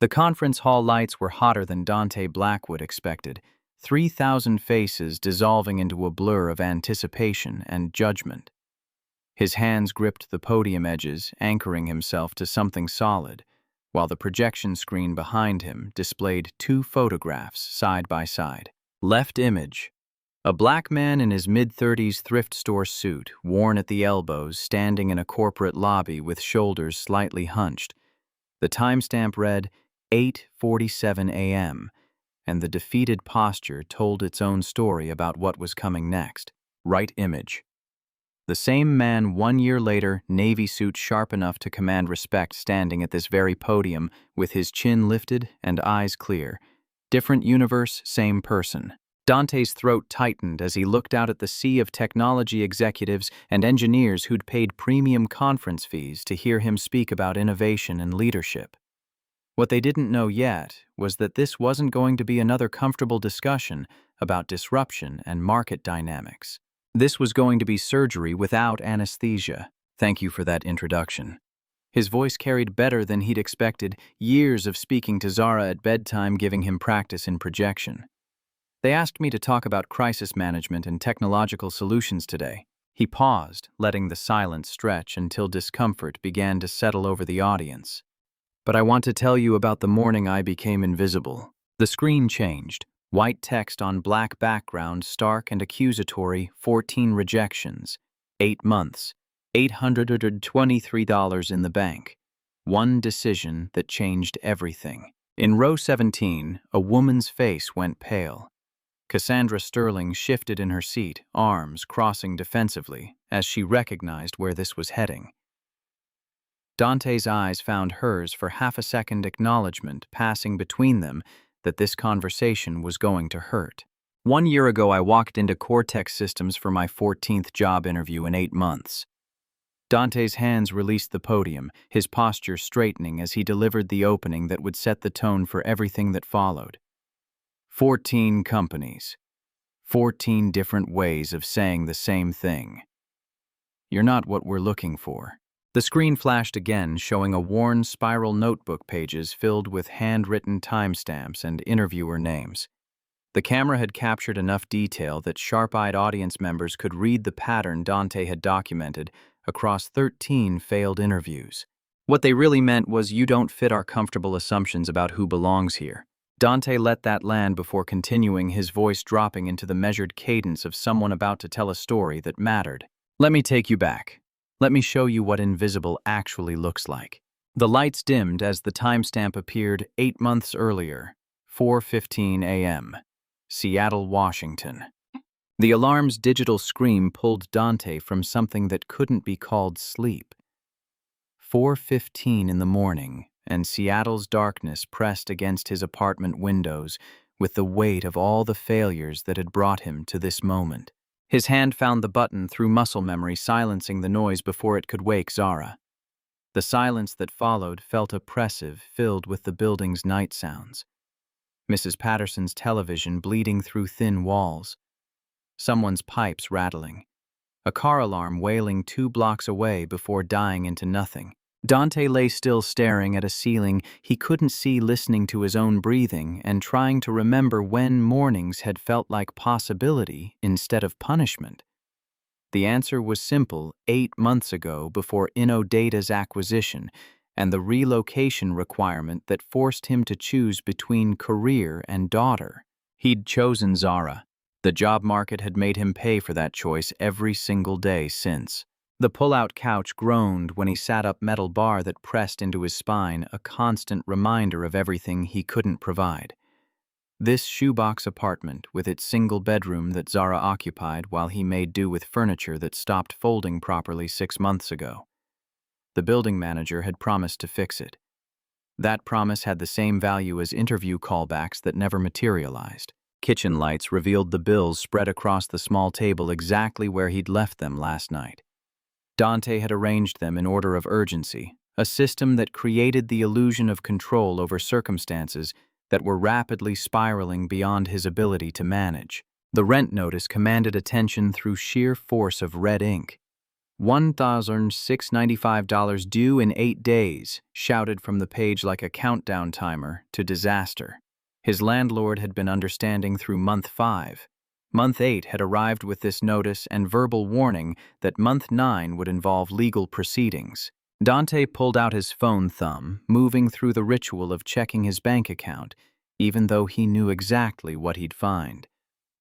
The conference hall lights were hotter than Dante Blackwood expected, 3,000 faces dissolving into a blur of anticipation and judgment. His hands gripped the podium edges, anchoring himself to something solid, while the projection screen behind him displayed two photographs side by side. Left image: a black man in his mid-30s thrift store suit, worn at the elbows, standing in a corporate lobby with shoulders slightly hunched. The timestamp read 8:47 a.m., and the defeated posture told its own story about what was coming next. Right image: the same man 1 year later, navy suit sharp enough to command respect, standing at this very podium with his chin lifted and eyes clear. Different universe, same person. Dante's throat tightened as he looked out at the sea of technology executives and engineers who'd paid premium conference fees to hear him speak about innovation and leadership. What they didn't know yet was that this wasn't going to be another comfortable discussion about disruption and market dynamics. This was going to be surgery without anesthesia. Thank you for that introduction. His voice carried better than he'd expected, years of speaking to Zara at bedtime giving him practice in projection. They asked me to talk about crisis management and technological solutions today. He paused, letting the silence stretch until discomfort began to settle over the audience. But I want to tell you about the morning I became invisible. The screen changed. White text on black background, stark and accusatory, 14 rejections, 8 months, $823 in the bank. One decision that changed everything. In row 17, a woman's face went pale. Cassandra Sterling shifted in her seat, arms crossing defensively, as she recognized where this was heading. Dante's eyes found hers for half a second, acknowledgement passing between them that this conversation was going to hurt. 1 year ago, I walked into Cortex Systems for my 14th job interview in 8 months. Dante's hands released the podium, his posture straightening as he delivered the opening that would set the tone for everything that followed. 14 companies. 14 different ways of saying the same thing. You're not what we're looking for. The screen flashed again, showing a worn spiral notebook pages filled with handwritten timestamps and interviewer names. The camera had captured enough detail that sharp-eyed audience members could read the pattern Dante had documented across 13 failed interviews. What they really meant was, you don't fit our comfortable assumptions about who belongs here. Dante let that land before continuing, his voice dropping into the measured cadence of someone about to tell a story that mattered. Let me take you back. Let me show you what invisible actually looks like. The lights dimmed as the timestamp appeared 8 months earlier, 4:15 a.m., Seattle, Washington. The alarm's digital scream pulled Dante from something that couldn't be called sleep. 4:15 in the morning, and Seattle's darkness pressed against his apartment windows with the weight of all the failures that had brought him to this moment. His hand found the button through muscle memory, silencing the noise before it could wake Zara. The silence that followed felt oppressive, filled with the building's night sounds. Mrs. Patterson's television bleeding through thin walls. Someone's pipes rattling. A car alarm wailing 2 blocks away before dying into nothing. Dante lay still, staring at a ceiling he couldn't see, listening to his own breathing and trying to remember when mornings had felt like possibility instead of punishment. The answer was simple: 8 months ago, before InnoData's acquisition and the relocation requirement that forced him to choose between career and daughter. He'd chosen Zara. The job market had made him pay for that choice every single day since. The pull-out couch groaned when he sat up, metal bar that pressed into his spine, a constant reminder of everything he couldn't provide. This shoebox apartment, with its single bedroom that Zara occupied while he made do with furniture that stopped folding properly 6 months ago. The building manager had promised to fix it. That promise had the same value as interview callbacks that never materialized. Kitchen lights revealed the bills spread across the small table exactly where he'd left them last night. Dante had arranged them in order of urgency, a system that created the illusion of control over circumstances that were rapidly spiraling beyond his ability to manage. The rent notice commanded attention through sheer force of red ink. $1,695 due in 8 days, shouted from the page like a countdown timer to disaster. His landlord had been understanding through month 5. Month 8 had arrived with this notice and verbal warning that month 9 would involve legal proceedings. Dante pulled out his phone thumb, moving through the ritual of checking his bank account, even though he knew exactly what he'd find.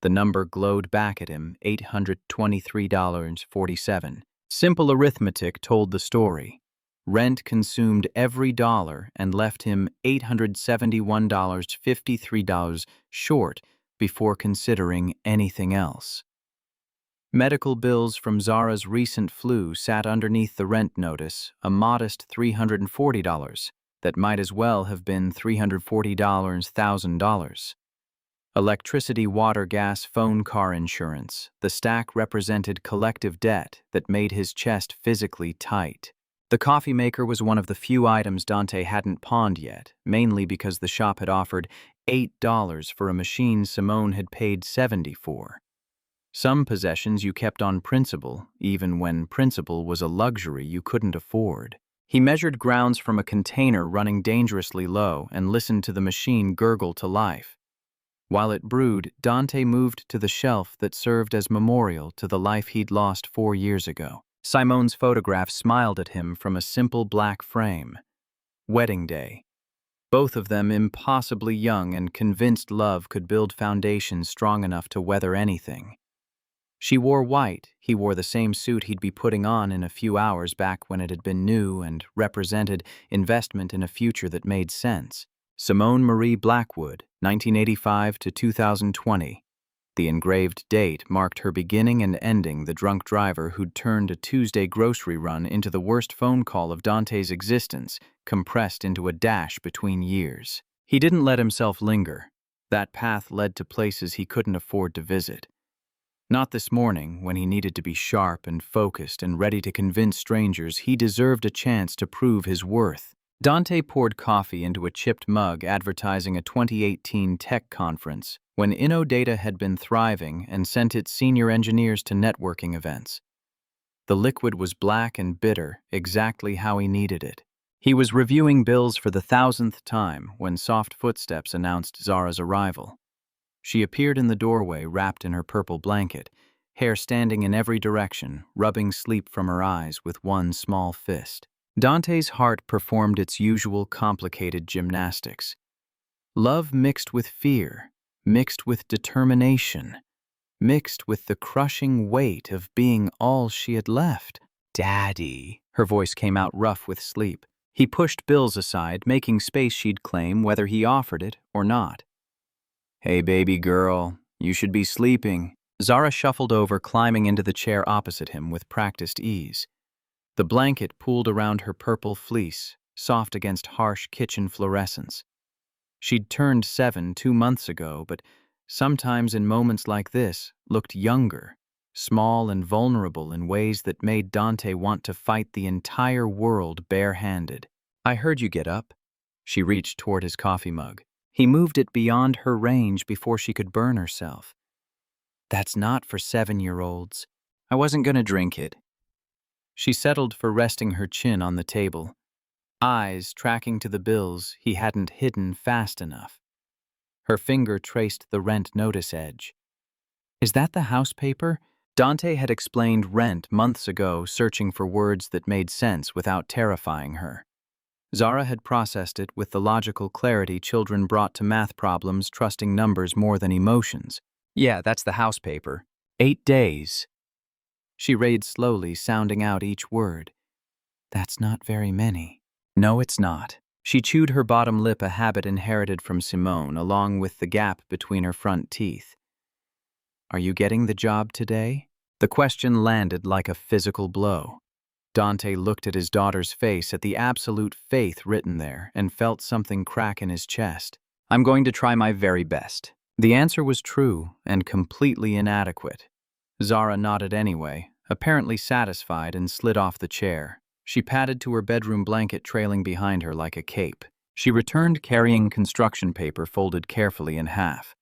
The number glowed back at him, $823.47. Simple arithmetic told the story. Rent consumed every dollar and left him $871.53 short before considering anything else. Medical bills from Zara's recent flu sat underneath the rent notice, a modest $340 that might as well have been $340,000. Electricity, water, gas, phone, car insurance. The stack represented collective debt that made his chest physically tight. The coffee maker was one of the few items Dante hadn't pawned yet, mainly because the shop had offered $8 for a machine Simone had paid $70 for. Some possessions you kept on principle, even when principle was a luxury you couldn't afford. He measured grounds from a container running dangerously low and listened to the machine gurgle to life. While it brewed, Dante moved to the shelf that served as memorial to the life he'd lost 4 years ago. Simone's photograph smiled at him from a simple black frame. Wedding day. Both of them impossibly young and convinced love could build foundations strong enough to weather anything. She wore white. He wore the same suit he'd be putting on in a few hours back when it had been new and represented investment in a future that made sense. Simone Marie Blackwood, 1985 to 2020. The engraved date marked her beginning and ending the drunk driver who'd turned a Tuesday grocery run into the worst phone call of Dante's existence, compressed into a dash between years. He didn't let himself linger. That path led to places he couldn't afford to visit. Not this morning, when he needed to be sharp and focused and ready to convince strangers he deserved a chance to prove his worth. Dante poured coffee into a chipped mug advertising a 2018 tech conference when InnoData had been thriving and sent its senior engineers to networking events. The liquid was black and bitter, exactly how he needed it. He was reviewing bills for the 1,000th time when soft footsteps announced Zara's arrival. She appeared in the doorway wrapped in her purple blanket, hair standing in every direction, rubbing sleep from her eyes with one small fist. Dante's heart performed its usual complicated gymnastics. Love mixed with fear, mixed with determination, mixed with the crushing weight of being all she had left. "Daddy," her voice came out rough with sleep. He pushed bills aside, making space she'd claim whether he offered it or not. "Hey, baby girl, you should be sleeping." Zara shuffled over, climbing into the chair opposite him with practiced ease. The blanket pooled around her purple fleece, soft against harsh kitchen fluorescence. She'd turned 7 2 months ago, but sometimes in moments like this, looked younger, small and vulnerable in ways that made Dante want to fight the entire world barehanded. "I heard you get up." She reached toward his coffee mug. He moved it beyond her range before she could burn herself. "That's not for 7-year-olds. I wasn't gonna drink it." She settled for resting her chin on the table, eyes tracking to the bills he hadn't hidden fast enough. Her finger traced the rent notice edge. "Is that the house paper?" Dante had explained rent months ago, searching for words that made sense without terrifying her. Zara had processed it with the logical clarity children brought to math problems, trusting numbers more than emotions. "Yeah, that's the house paper. 8 days. She read slowly, sounding out each word. "That's not very many." "No, it's not." She chewed her bottom lip, a habit inherited from Simone, along with the gap between her front teeth. "Are you getting the job today?" The question landed like a physical blow. Dante looked at his daughter's face, at the absolute faith written there, and felt something crack in his chest. "I'm going to try my very best." The answer was true and completely inadequate. Zara nodded anyway, apparently satisfied, and slid off the chair. She padded to her bedroom blanket, trailing behind her like a cape. She returned carrying construction paper folded carefully in half.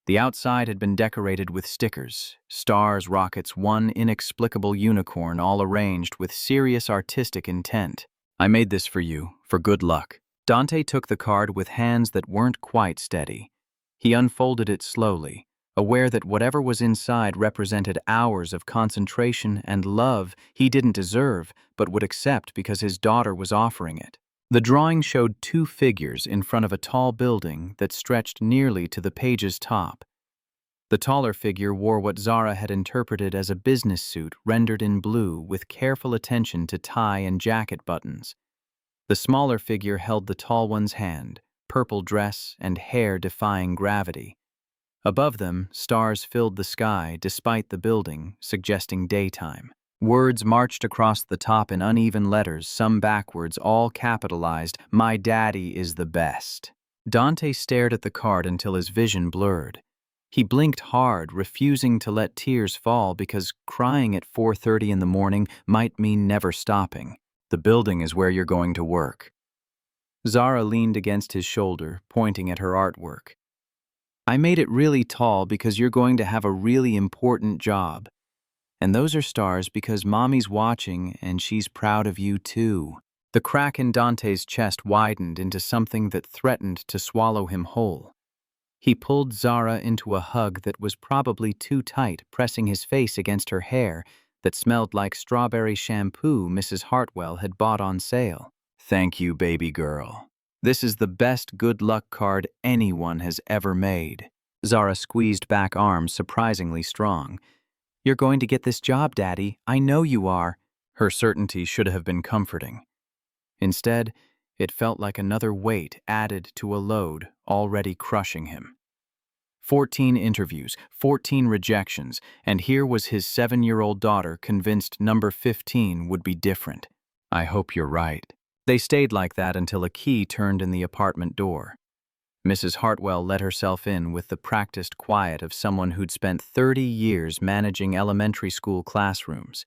The outside had been decorated with stickers, stars, rockets, one inexplicable unicorn, all arranged with serious artistic intent. I made this for you, for good luck. Dante took the card with hands that weren't quite steady. He unfolded it slowly, aware that whatever was inside represented hours of concentration and love he didn't deserve but would accept because his daughter was offering it. The drawing showed two figures in front of a tall building that stretched nearly to the page's top. The taller figure wore what Zara had interpreted as a business suit rendered in blue with careful attention to tie and jacket buttons. The smaller figure held the tall one's hand, purple dress and hair defying gravity. Above them, stars filled the sky despite the building, suggesting daytime. Words marched across the top in uneven letters, some backwards, all capitalized, "My daddy is the best." Dante stared at the card until his vision blurred. He blinked hard, refusing to let tears fall because crying at 4:30 in the morning might mean never stopping. The building is where you're going to work. Zara leaned against his shoulder, pointing at her artwork. I made it really tall because you're going to have a really important job. And those are stars because Mommy's watching and she's proud of you too. The crack in Dante's chest widened into something that threatened to swallow him whole. He pulled Zara into a hug that was probably too tight, pressing his face against her hair that smelled like strawberry shampoo Mrs. Hartwell had bought on sale. Thank you, baby girl. This is the best good luck card anyone has ever made. Zara squeezed back arms surprisingly strong. You're going to get this job, Daddy. I know you are. Her certainty should have been comforting. Instead, it felt like another weight added to a load already crushing him. 14 interviews, 14 rejections, and here was his 7-year-old daughter convinced number 15 would be different. I hope you're right. They stayed like that until a key turned in the apartment door. Mrs. Hartwell let herself in with the practiced quiet of someone who'd spent 30 years managing elementary school classrooms.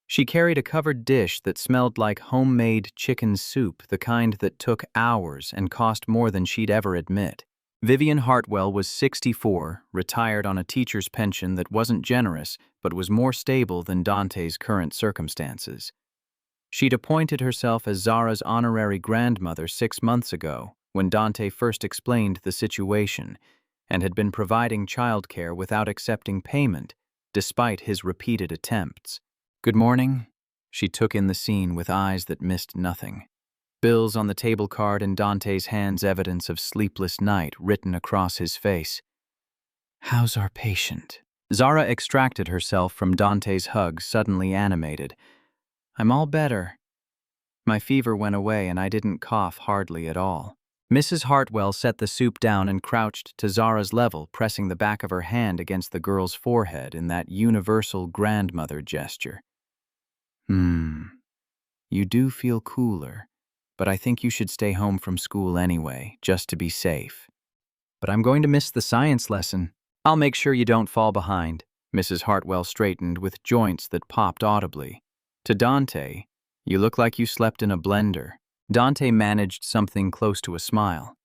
She carried a covered dish that smelled like homemade chicken soup, the kind that took hours and cost more than she'd ever admit. Vivian Hartwell was 64, retired on a teacher's pension that wasn't generous but was more stable than Dante's current circumstances. She'd appointed herself as Zara's honorary grandmother 6 months ago, when Dante first explained the situation, and had been providing childcare without accepting payment, despite his repeated attempts. Good morning. She took in the scene with eyes that missed nothing. Bills on the table card in Dante's hands, evidence of sleepless night written across his face. How's our patient? Zara extracted herself from Dante's hug, suddenly animated. I'm all better. My fever went away and I didn't cough hardly at all. Mrs. Hartwell set the soup down and crouched to Zara's level, pressing the back of her hand against the girl's forehead in that universal grandmother gesture. You do feel cooler, but I think you should stay home from school anyway, just to be safe. But I'm going to miss the science lesson. I'll make sure you don't fall behind. Mrs. Hartwell straightened with joints that popped audibly. To Dante, you look like you slept in a blender. Dante managed something close to a smile.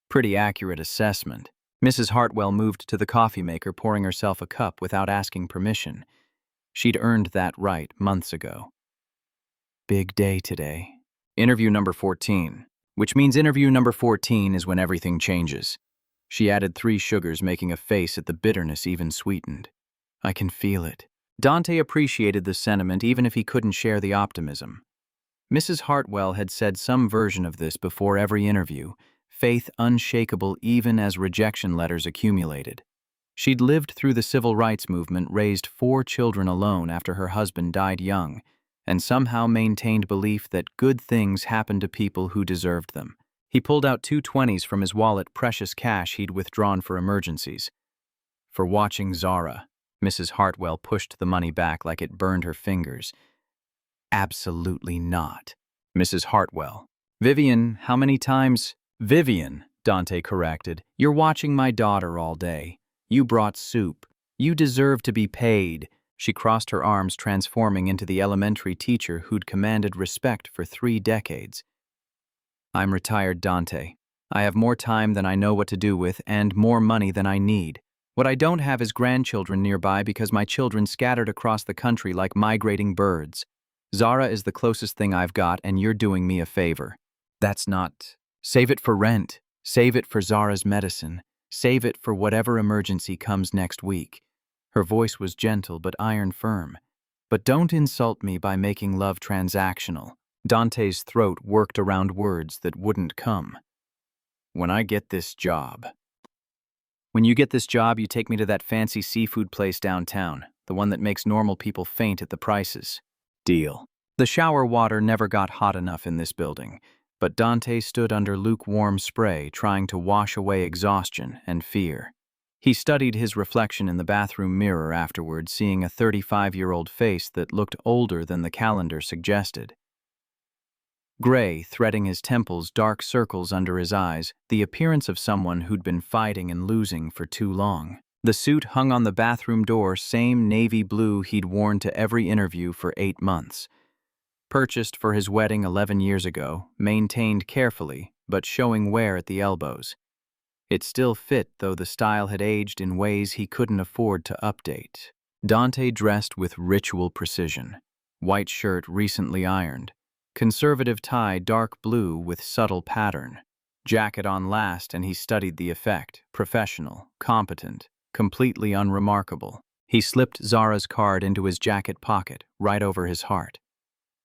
Pretty accurate assessment. Mrs. Hartwell moved to the coffee maker, pouring herself a cup without asking permission. She'd earned that right months ago. Big day today. Interview number 14, which means interview number 14 is when everything changes. She added 3 sugars, making a face at the bitterness even sweetened. I can feel it. Dante appreciated the sentiment even if he couldn't share the optimism. Mrs. Hartwell had said some version of this before every interview, faith unshakable even as rejection letters accumulated. She'd lived through the civil rights movement, raised 4 children alone after her husband died young, and somehow maintained belief that good things happened to people who deserved them. He pulled out 2 20s from his wallet, precious cash he'd withdrawn for emergencies. For watching Zara, Mrs. Hartwell pushed the money back like it burned her fingers. Absolutely not. Mrs. Hartwell. Vivian, how many times? Vivian, Dante corrected. You're watching my daughter all day. You brought soup. You deserve to be paid. She crossed her arms, transforming into the elementary teacher who'd commanded respect for 3 decades. I'm retired, Dante. I have more time than I know what to do with and more money than I need. What I don't have is grandchildren nearby because my children scattered across the country like migrating birds. Zara is the closest thing I've got, and you're doing me a favor. That's not. Save it for rent. Save it for Zara's medicine. Save it for whatever emergency comes next week. Her voice was gentle but iron firm. But don't insult me by making love transactional. Dante's throat worked around words that wouldn't come. When I get this job. When you get this job, you take me to that fancy seafood place downtown, the one that makes normal people faint at the prices. Deal. The shower water never got hot enough in this building, but Dante stood under lukewarm spray trying to wash away exhaustion and fear. He studied his reflection in the bathroom mirror afterward, seeing a 35-year-old face that looked older than the calendar suggested. Gray, threading his temples, dark circles under his eyes, the appearance of someone who'd been fighting and losing for too long. The suit hung on the bathroom door, same navy blue he'd worn to every interview for 8 months. Purchased for his wedding 11 years ago, maintained carefully, but showing wear at the elbows. It still fit, though the style had aged in ways he couldn't afford to update. Dante dressed with ritual precision. White shirt recently ironed. Conservative tie dark blue with subtle pattern. Jacket on last, and he studied the effect. Professional, competent, completely unremarkable. He slipped Zara's card into his jacket pocket, right over his heart.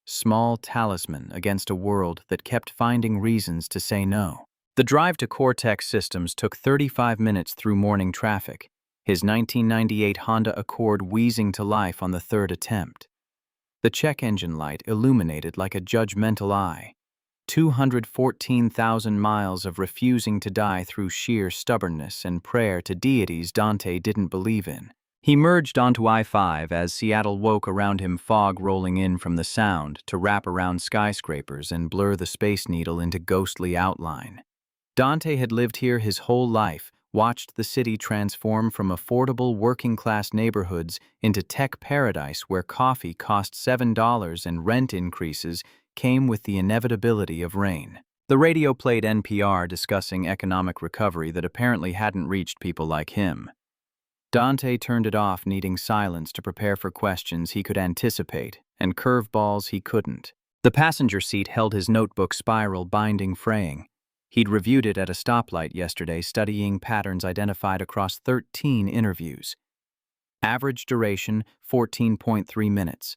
Small talisman against a world that kept finding reasons to say no. The drive to Cortex Systems took 35 minutes through morning traffic, his 1998 Honda Accord wheezing to life on the third attempt. The check engine light illuminated like a judgmental eye. 214,000 miles of refusing to die through sheer stubbornness and prayer to deities Dante didn't believe in. He merged onto I-5 as Seattle woke around him, fog rolling in from the sound to wrap around skyscrapers and blur the Space Needle into ghostly outline. Dante had lived here his whole life, watched the city transform from affordable working-class neighborhoods into tech paradise where coffee cost $7 and rent increases came with the inevitability of rain. The radio played NPR discussing economic recovery that apparently hadn't reached people like him. Dante turned it off, needing silence to prepare for questions he could anticipate and curveballs he couldn't. The passenger seat held his notebook spiral binding fraying. He'd reviewed it at a stoplight yesterday, studying patterns identified across 13 interviews. Average duration, 14.3 minutes.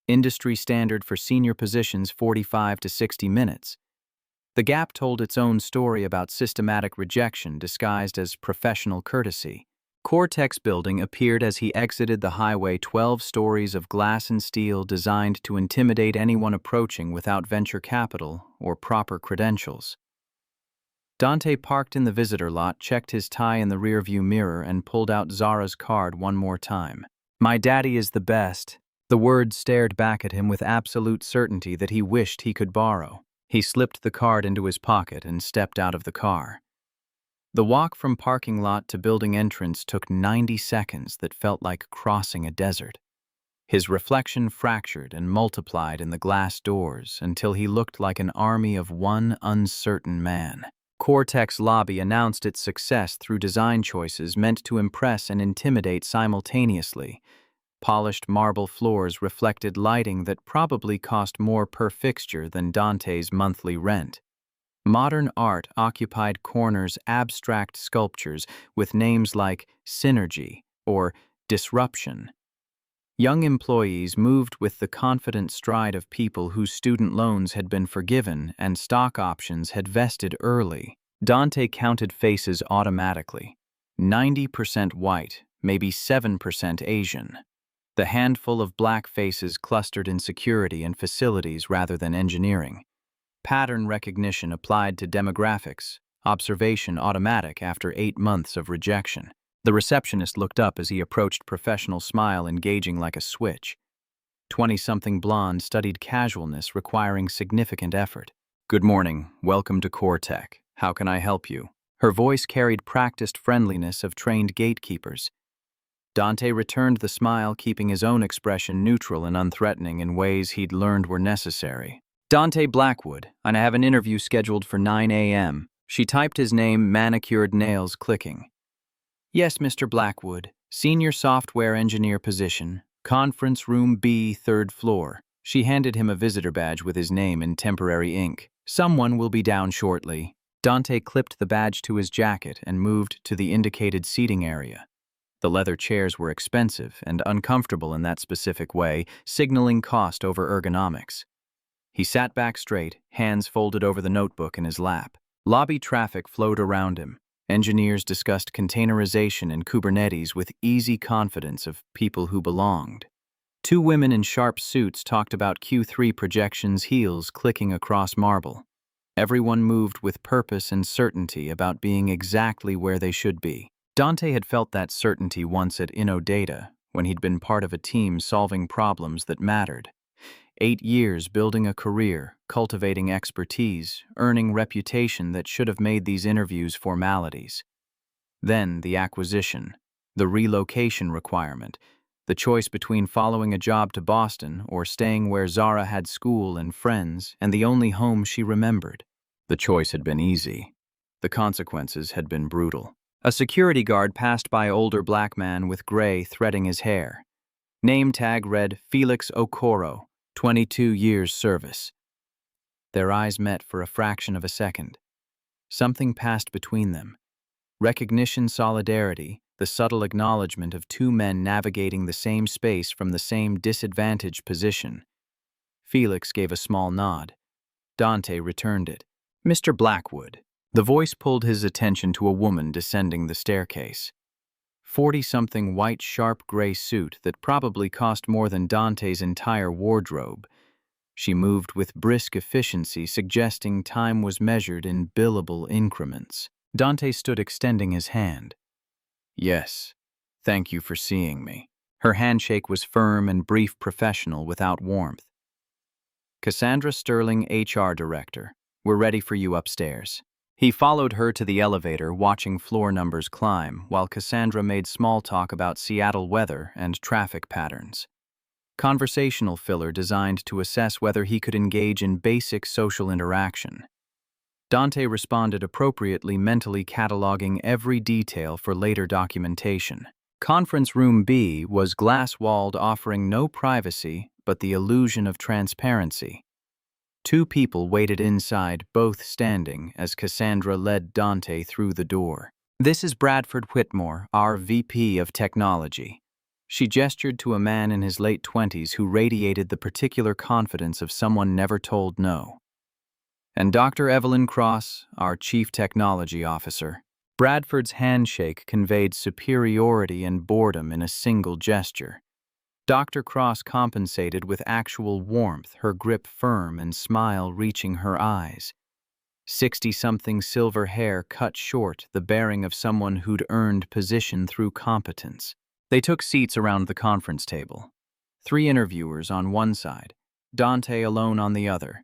Industry standard for senior positions, 45 to 60 minutes. The gap told its own story about systematic rejection disguised as professional courtesy. Cortex Building appeared as he exited the highway, 12 stories of glass and steel designed to intimidate anyone approaching without venture capital or proper credentials. Dante parked in the visitor lot, checked his tie in the rearview mirror, and pulled out Zara's card one more time. "My daddy is the best." The words stared back at him with absolute certainty that he wished he could borrow. He slipped the card into his pocket and stepped out of the car. The walk from parking lot to building entrance took 90 seconds that felt like crossing a desert. His reflection fractured and multiplied in the glass doors until he looked like an army of one uncertain man. Cortex Lobby announced its success through design choices meant to impress and intimidate simultaneously. Polished marble floors reflected lighting that probably cost more per fixture than Dante's monthly rent. Modern art occupied corners, abstract sculptures with names like Synergy or Disruption. Young employees moved with the confident stride of people whose student loans had been forgiven and stock options had vested early. Dante counted faces automatically. 90% white, maybe 7% Asian. The handful of black faces clustered in security and facilities rather than engineering. Pattern recognition applied to demographics, observation automatic after 8 months of rejection. The receptionist looked up as he approached, professional smile engaging like a switch. 20-something blonde studied casualness requiring significant effort. "Good morning, welcome to Cortec. How can I help you?" Her voice carried practiced friendliness of trained gatekeepers. Dante returned the smile, keeping his own expression neutral and unthreatening in ways he'd learned were necessary. "Dante Blackwood, and I have an interview scheduled for 9 a.m. She typed his name, manicured nails clicking. Yes, Mr. Blackwood. Senior software engineer position. Conference room B, third floor. She handed him a visitor badge with his name in temporary ink. Someone will be down shortly. Dante clipped the badge to his jacket and moved to the indicated seating area. The leather chairs were expensive and uncomfortable in that specific way, signaling cost over ergonomics. He sat back straight, hands folded over the notebook in his lap. Lobby traffic flowed around him. Engineers discussed containerization and Kubernetes with easy confidence of people who belonged. Two women in sharp suits talked about Q3 projections, heels clicking across marble. Everyone moved with purpose and certainty about being exactly where they should be. Dante had felt that certainty once at InnoData, when he'd been part of a team solving problems that mattered. 8 years building a career, cultivating expertise, earning reputation that should have made these interviews formalities. Then the acquisition, the relocation requirement, the choice between following a job to Boston or staying where Zara had school and friends and the only home she remembered. The choice had been easy. The consequences had been brutal. A security guard passed by older black man with gray threading his hair. Name tag read Felix Okoro, 22 years service. Their eyes met for a fraction of a second. Something passed between them. Recognition, solidarity, the subtle acknowledgement of two men navigating the same space from the same disadvantaged position. Felix gave a small nod. Dante returned it. Mr. Blackwood. The voice pulled his attention to a woman descending the staircase. 40-something white sharp gray suit that probably cost more than Dante's entire wardrobe. She moved with brisk efficiency, suggesting time was measured in billable increments. Dante stood extending his hand. Yes, thank you for seeing me. Her handshake was firm and brief, professional, without warmth. Cassandra Sterling, HR Director. We're ready for you upstairs. He followed her to the elevator, watching floor numbers climb, while Cassandra made small talk about Seattle weather and traffic patterns. Conversational filler designed to assess whether he could engage in basic social interaction. Dante responded appropriately, mentally cataloging every detail for later documentation. Conference room B was glass-walled, offering no privacy but the illusion of transparency. Two people waited inside, both standing, as Cassandra led Dante through the door. This is Bradford Whitmore, our VP of Technology. She gestured to a man in his late 20s who radiated the particular confidence of someone never told no. And Dr. Evelyn Cross, our Chief Technology Officer. Bradford's handshake conveyed superiority and boredom in a single gesture. Dr. Cross compensated with actual warmth, her grip firm and smile reaching her eyes. 60-something silver hair cut short, the bearing of someone who'd earned position through competence. They took seats around the conference table. 3 interviewers on one side, Dante alone on the other.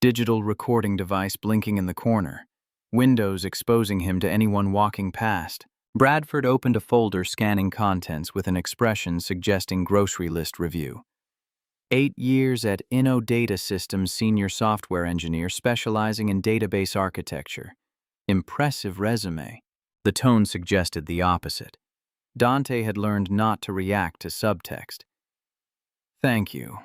Digital recording device blinking in the corner. Windows exposing him to anyone walking past. Bradford opened a folder scanning contents with an expression suggesting grocery list review. 8 years at InnoData Systems senior software engineer specializing in database architecture. Impressive resume. The tone suggested the opposite. Dante had learned not to react to subtext. Thank you.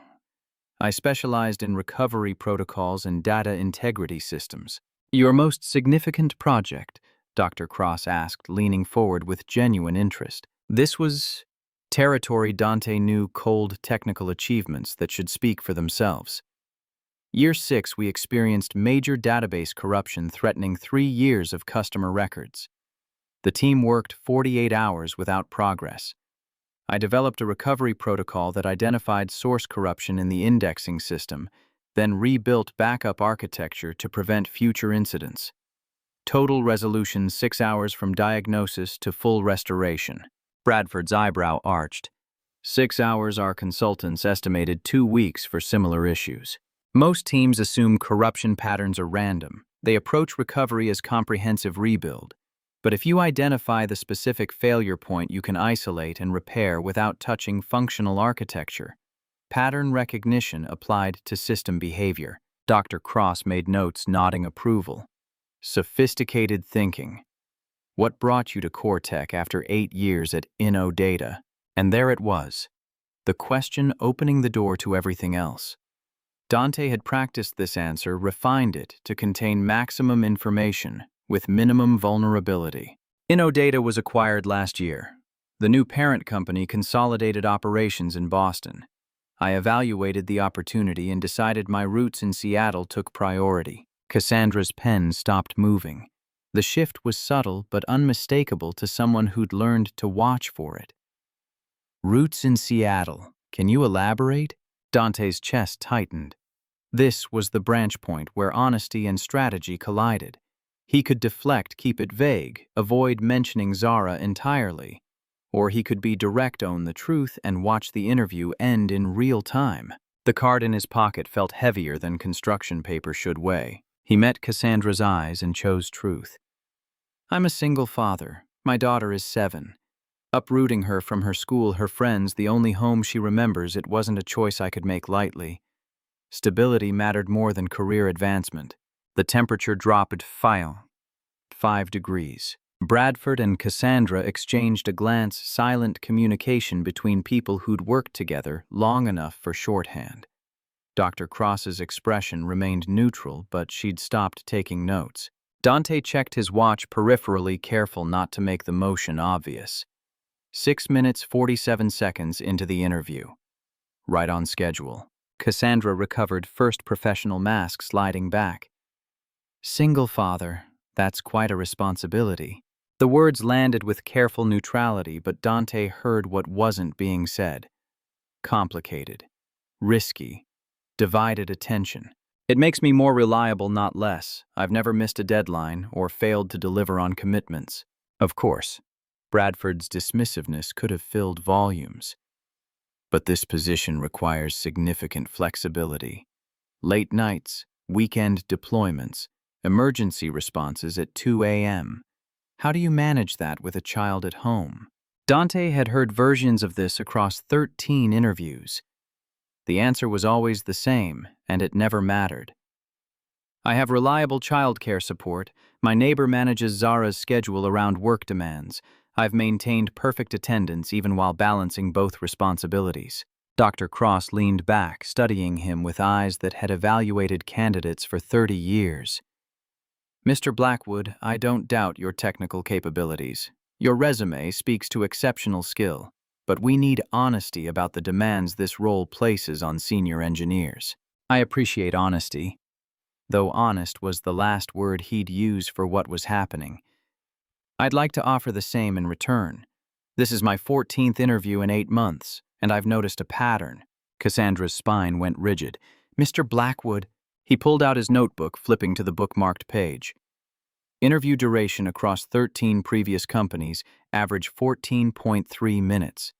I specialized in recovery protocols and data integrity systems. Your most significant project? Dr. Cross asked, leaning forward with genuine interest. This was territory Dante knew, cold technical achievements that should speak for themselves. Year 6, we experienced major database corruption threatening 3 years of customer records. The team worked 48 hours without progress. I developed a recovery protocol that identified source corruption in the indexing system, then rebuilt backup architecture to prevent future incidents. Total resolution 6 hours from diagnosis to full restoration. Bradford's eyebrow arched. 6 hours, our consultants estimated 2 weeks for similar issues. Most teams assume corruption patterns are random. They approach recovery as comprehensive rebuild. But if you identify the specific failure point, you can isolate and repair without touching functional architecture. Pattern recognition applied to system behavior. Dr. Cross made notes, nodding approval. Sophisticated thinking. What brought you to Cortec after 8 years at InnoData? And there it was, the question opening the door to everything else. Dante had practiced this answer, refined it to contain maximum information with minimum vulnerability. InnoData was acquired last year. The new parent company consolidated operations in Boston. I evaluated the opportunity and decided my roots in Seattle took priority. Cassandra's pen stopped moving. The shift was subtle but unmistakable to someone who'd learned to watch for it. Roots in Seattle. Can you elaborate? Dante's chest tightened. This was the branch point where honesty and strategy collided. He could deflect, keep it vague, avoid mentioning Zara entirely. Or he could be direct, own the truth, and watch the interview end in real time. The card in his pocket felt heavier than construction paper should weigh. He met Cassandra's eyes and chose truth. I'm a single father. My daughter is 7. Uprooting her from her school, her friends, the only home she remembers, it wasn't a choice I could make lightly. Stability mattered more than career advancement. The temperature dropped 5 degrees. Bradford and Cassandra exchanged a glance, silent communication between people who'd worked together long enough for shorthand. Dr. Cross's expression remained neutral, but she'd stopped taking notes. Dante checked his watch peripherally, careful not to make the motion obvious. 6 minutes 47 seconds into the interview. Right on schedule. Cassandra recovered, first professional mask sliding back. Single father, that's quite a responsibility. The words landed with careful neutrality, but Dante heard what wasn't being said. Complicated. Risky. Divided attention. It makes me more reliable, not less. I've never missed a deadline or failed to deliver on commitments. Of course, Bradford's dismissiveness could have filled volumes. But this position requires significant flexibility. Late nights, weekend deployments, emergency responses at 2 a.m. How do you manage that with a child at home? Dante had heard versions of this across 13 interviews. The answer was always the same, and it never mattered. I have reliable childcare support. My neighbor manages Zara's schedule around work demands. I've maintained perfect attendance even while balancing both responsibilities. Dr. Cross leaned back, studying him with eyes that had evaluated candidates for 30 years. Mr. Blackwood, I don't doubt your technical capabilities. Your resume speaks to exceptional skill, but we need honesty about the demands this role places on senior engineers. I appreciate honesty, though honest was the last word he'd use for what was happening. I'd like to offer the same in return. This is my 14th interview in 8 months, and I've noticed a pattern. Cassandra's spine went rigid. Mr. Blackwood, he pulled out his notebook, flipping to the bookmarked page. Interview duration across 13 previous companies averaged 14.3 minutes.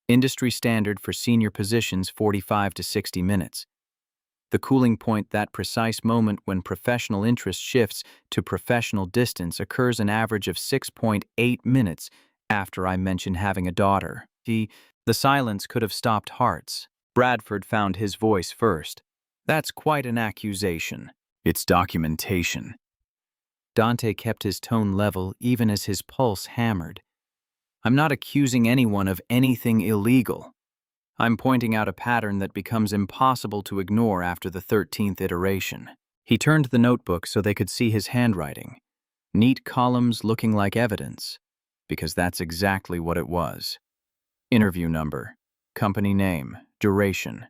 Industry standard for senior positions 45 to 60 minutes. The cooling point, that precise moment when professional interest shifts to professional distance, occurs an average of 6.8 minutes after I mention having a daughter. The silence could have stopped hearts. Bradford found his voice first. That's quite an accusation. It's documentation. Dante kept his tone level even as his pulse hammered. I'm not accusing anyone of anything illegal. I'm pointing out a pattern that becomes impossible to ignore after the 13th iteration. He turned the notebook so they could see his handwriting. Neat columns looking like evidence, because that's exactly what it was. Interview number, company name, duration,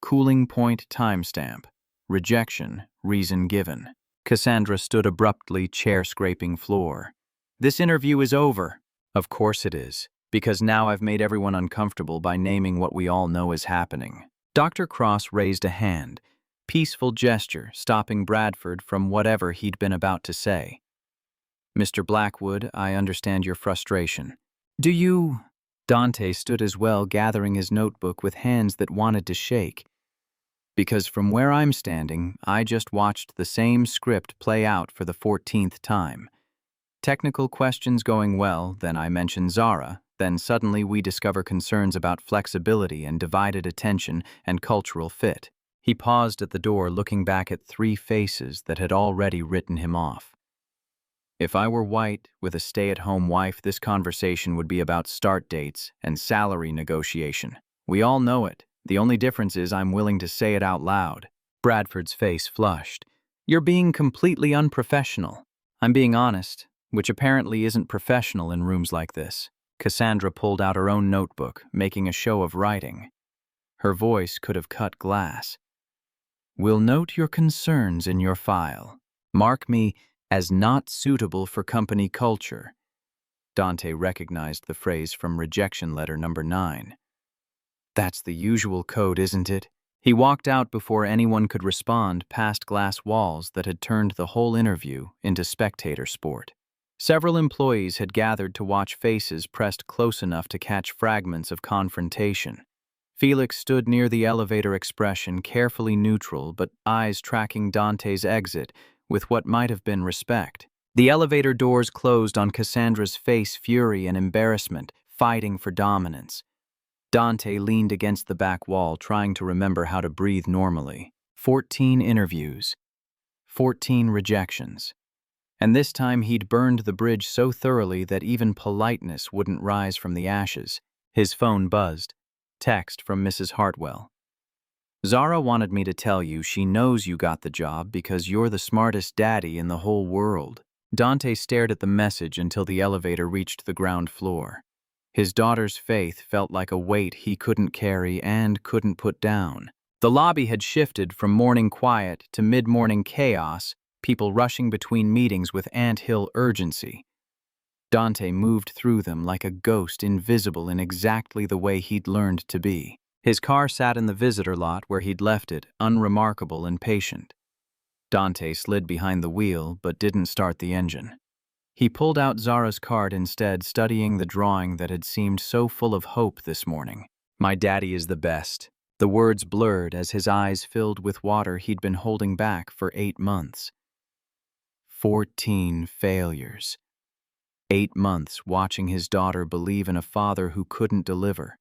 cooling point timestamp, rejection, reason given. Cassandra stood abruptly, chair scraping floor. This interview is over. Of course it is. Because now I've made everyone uncomfortable by naming what we all know is happening. Dr. Cross raised a hand, peaceful gesture, stopping Bradford from whatever he'd been about to say. Mr. Blackwood, I understand your frustration. Do you... Dante stood as well, gathering his notebook with hands that wanted to shake. Because from where I'm standing, I just watched the same script play out for the 14th time. Technical questions going well, then I mention Zara. Then suddenly we discover concerns about flexibility and divided attention and cultural fit. He paused at the door, looking back at 3 faces that had already written him off. If I were white, with a stay-at-home wife, this conversation would be about start dates and salary negotiation. We all know it. The only difference is I'm willing to say it out loud. Bradford's face flushed. You're being completely unprofessional. I'm being honest, which apparently isn't professional in rooms like this. Cassandra pulled out her own notebook, making a show of writing. Her voice could have cut glass. We'll note your concerns in your file. Mark me as not suitable for company culture. Dante recognized the phrase from rejection letter number 9. That's the usual code, isn't it? He walked out before anyone could respond past glass walls that had turned the whole interview into spectator sport. Several employees had gathered to watch faces pressed close enough to catch fragments of confrontation. Felix stood near the elevator, expression carefully neutral but eyes tracking Dante's exit with what might have been respect. The elevator doors closed on Cassandra's face, fury and embarrassment, fighting for dominance. Dante leaned against the back wall, trying to remember how to breathe normally. 14 interviews. 14 rejections. And this time he'd burned the bridge so thoroughly that even politeness wouldn't rise from the ashes. His phone buzzed. Text from Mrs. Hartwell. Zara wanted me to tell you she knows you got the job because you're the smartest daddy in the whole world. Dante stared at the message until the elevator reached the ground floor. His daughter's faith felt like a weight he couldn't carry and couldn't put down. The lobby had shifted from morning quiet to mid-morning chaos, people rushing between meetings with anthill urgency. Dante moved through them like a ghost, invisible in exactly the way he'd learned to be. His car sat in the visitor lot where he'd left it, unremarkable and patient. Dante slid behind the wheel but didn't start the engine. He pulled out Zara's card instead, studying the drawing that had seemed so full of hope this morning. My daddy is the best. The words blurred as his eyes filled with water he'd been holding back for 8 months. 14 failures. 8 months watching his daughter believe in a father who couldn't deliver.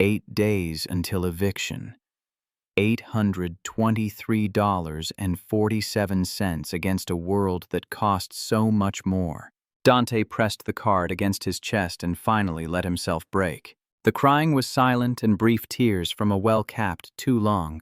8 days until eviction. $823.47 against a world that cost so much more. Dante pressed the card against his chest and finally let himself break. The crying was silent and brief tears from a well-capped too long.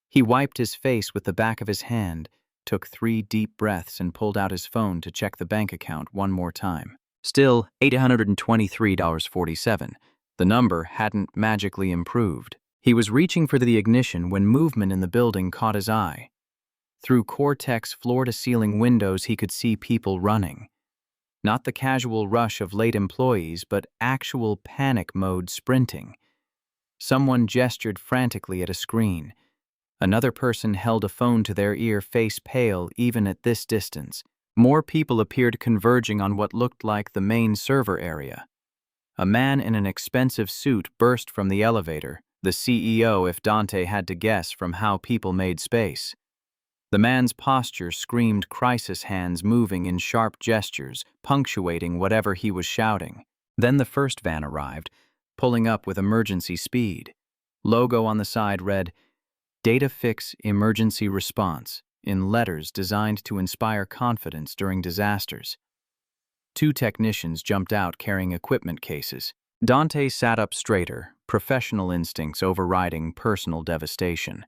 He wiped his face with the back of his hand, took 3 deep breaths and pulled out his phone to check the bank account one more time. Still, $823.47. The number hadn't magically improved. He was reaching for the ignition when movement in the building caught his eye. Through Cortex floor-to-ceiling windows he could see people running. Not the casual rush of late employees, but actual panic mode sprinting. Someone gestured frantically at a screen. Another person held a phone to their ear, face pale even at this distance. More people appeared converging on what looked like the main server area. A man in an expensive suit burst from the elevator, the CEO if Dante had to guess from how people made space. The man's posture screamed crisis, hands moving in sharp gestures, punctuating whatever he was shouting. Then the first van arrived, pulling up with emergency speed. Logo on the side read, Data Fix Emergency Response, in letters designed to inspire confidence during disasters. 2 technicians jumped out carrying equipment cases. Dante sat up straighter, professional instincts overriding personal devastation.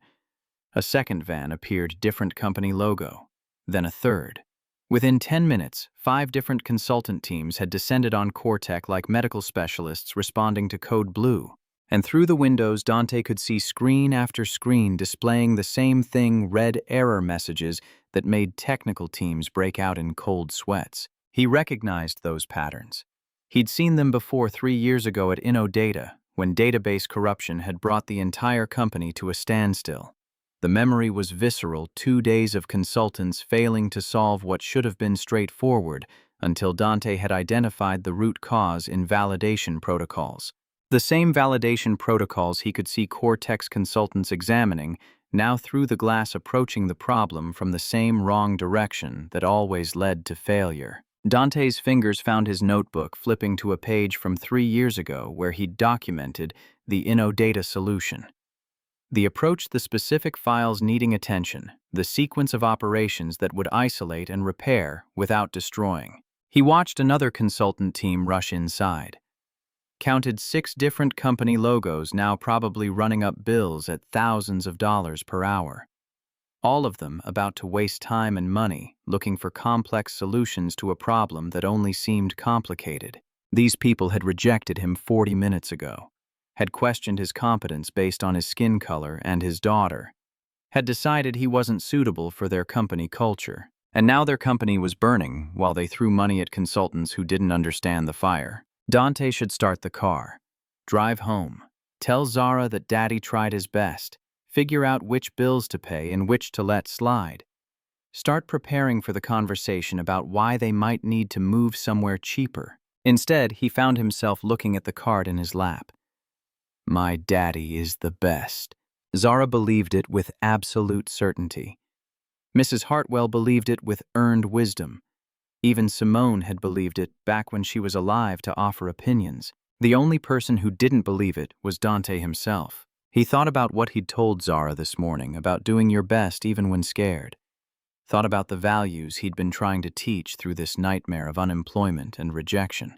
A second van appeared, different company logo. Then a third. Within 10 minutes, 5 different consultant teams had descended on Cortec like medical specialists responding to Code Blue. And through the windows, Dante could see screen after screen displaying the same thing, red error messages that made technical teams break out in cold sweats. He recognized those patterns. He'd seen them before 3 years ago at InnoData, when database corruption had brought the entire company to a standstill. The memory was visceral, 2 days of consultants failing to solve what should have been straightforward until Dante had identified the root cause in validation protocols. The same validation protocols he could see Cortex consultants examining, now through the glass approaching the problem from the same wrong direction that always led to failure. Dante's fingers found his notebook, flipping to a page from 3 years ago where he'd documented the InnoData solution. The approach, the specific files needing attention, the sequence of operations that would isolate and repair without destroying. He watched another consultant team rush inside. Counted 6 different company logos now probably running up bills at thousands of dollars per hour. All of them about to waste time and money looking for complex solutions to a problem that only seemed complicated. These people had rejected him 40 minutes ago, had questioned his competence based on his skin color and his daughter, had decided he wasn't suitable for their company culture, and now their company was burning while they threw money at consultants who didn't understand the fire. Dante should start the car, drive home, tell Zara that Daddy tried his best, figure out which bills to pay and which to let slide. Start preparing for the conversation about why they might need to move somewhere cheaper. Instead, he found himself looking at the card in his lap. My daddy is the best. Zara believed it with absolute certainty. Mrs. Hartwell believed it with earned wisdom. Even Simone had believed it back when she was alive to offer opinions. The only person who didn't believe it was Dante himself. He thought about what he'd told Zara this morning about doing your best even when scared. Thought about the values he'd been trying to teach through this nightmare of unemployment and rejection.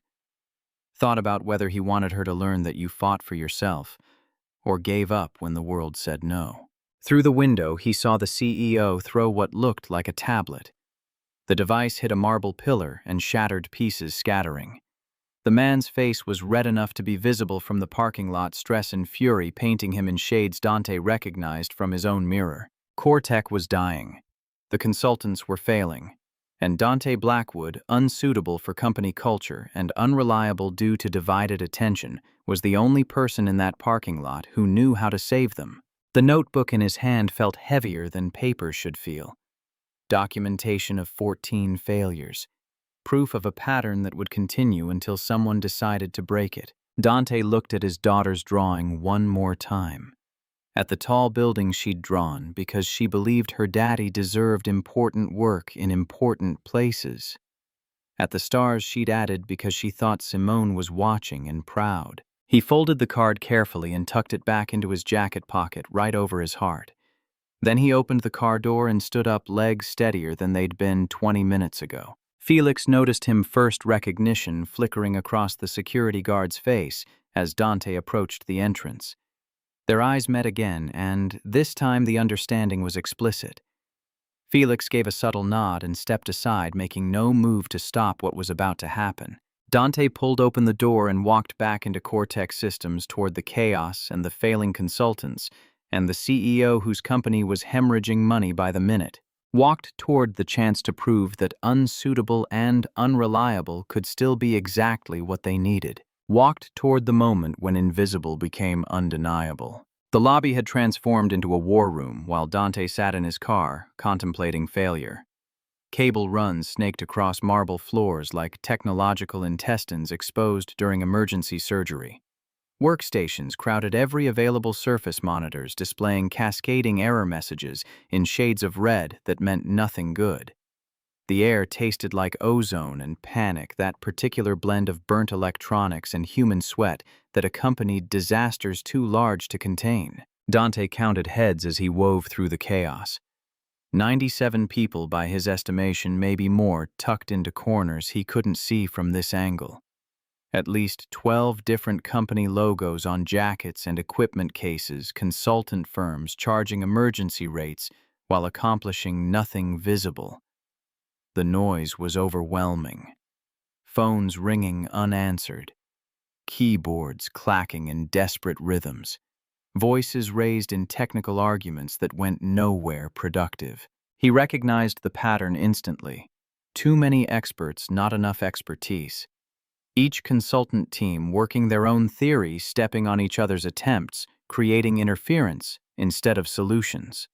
Thought about whether he wanted her to learn that you fought for yourself or gave up when the world said no. Through the window, he saw the CEO throw what looked like a tablet. The device hit a marble pillar and shattered pieces scattering. The man's face was red enough to be visible from the parking lot, stress and fury painting him in shades Dante recognized from his own mirror. Cortec was dying. The consultants were failing. And Dante Blackwood, unsuitable for company culture and unreliable due to divided attention, was the only person in that parking lot who knew how to save them. The notebook in his hand felt heavier than paper should feel. Documentation of 14 failures. Proof of a pattern that would continue until someone decided to break it. Dante looked at his daughter's drawing one more time. At the tall building she'd drawn because she believed her daddy deserved important work in important places. At the stars she'd added because she thought Simone was watching and proud. He folded the card carefully and tucked it back into his jacket pocket right over his heart. Then he opened the car door and stood up, legs steadier than they'd been 20 minutes ago. Felix noticed him first recognition flickering across the security guard's face as Dante approached the entrance. Their eyes met again, and this time the understanding was explicit. Felix gave a subtle nod and stepped aside, making no move to stop what was about to happen. Dante pulled open the door and walked back into Cortex Systems toward the chaos and the failing consultants, and the CEO whose company was hemorrhaging money by the minute. Walked toward the chance to prove that unsuitable and unreliable could still be exactly what they needed. Walked toward the moment when invisible became undeniable. The lobby had transformed into a war room while Dante sat in his car, contemplating failure. Cable runs snaked across marble floors like technological intestines exposed during emergency surgery. Workstations crowded every available surface monitors displaying cascading error messages in shades of red that meant nothing good. The air tasted like ozone and panic, that particular blend of burnt electronics and human sweat that accompanied disasters too large to contain. Dante counted heads as he wove through the chaos. 97 people by his estimation, maybe more, tucked into corners he couldn't see from this angle. At least 12 different company logos on jackets and equipment cases, consultant firms charging emergency rates while accomplishing nothing visible. The noise was overwhelming. Phones ringing unanswered. Keyboards clacking in desperate rhythms. Voices raised in technical arguments that went nowhere productive. He recognized the pattern instantly. Too many experts, not enough expertise. Each consultant team working their own theory, stepping on each other's attempts, creating interference instead of solutions.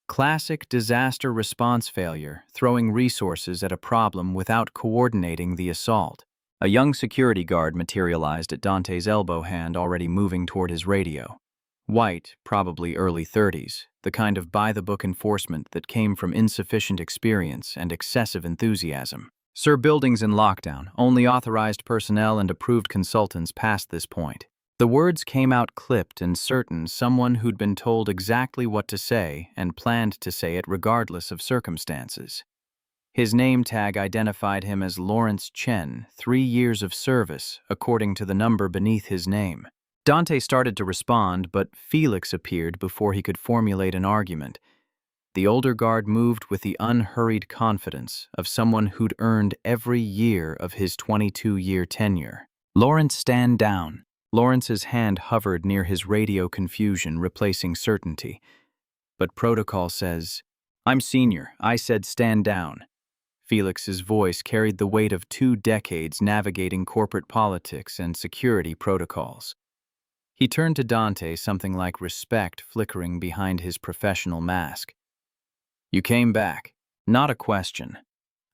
Classic disaster response failure, throwing resources at a problem without coordinating the assault. A young security guard materialized at Dante's elbow hand, already moving toward his radio. White, probably early 30s, the kind of by-the-book enforcement that came from insufficient experience and excessive enthusiasm. Sir, buildings in lockdown, only authorized personnel and approved consultants past this point. The words came out clipped and certain, someone who'd been told exactly what to say and planned to say it regardless of circumstances. His name tag identified him as Lawrence Chen, 3 years of service, according to the number beneath his name. Dante started to respond, but Felix appeared before he could formulate an argument. The older guard moved with the unhurried confidence of someone who'd earned every year of his 22-year tenure. "Lawrence, stand down." Lawrence's hand hovered near his radio confusion, replacing certainty. "But protocol says—" "I'm senior. I said stand down." Felix's voice carried the weight of 2 decades navigating corporate politics and security protocols. He turned to Dante, something like respect flickering behind his professional mask. "You came back." Not a question.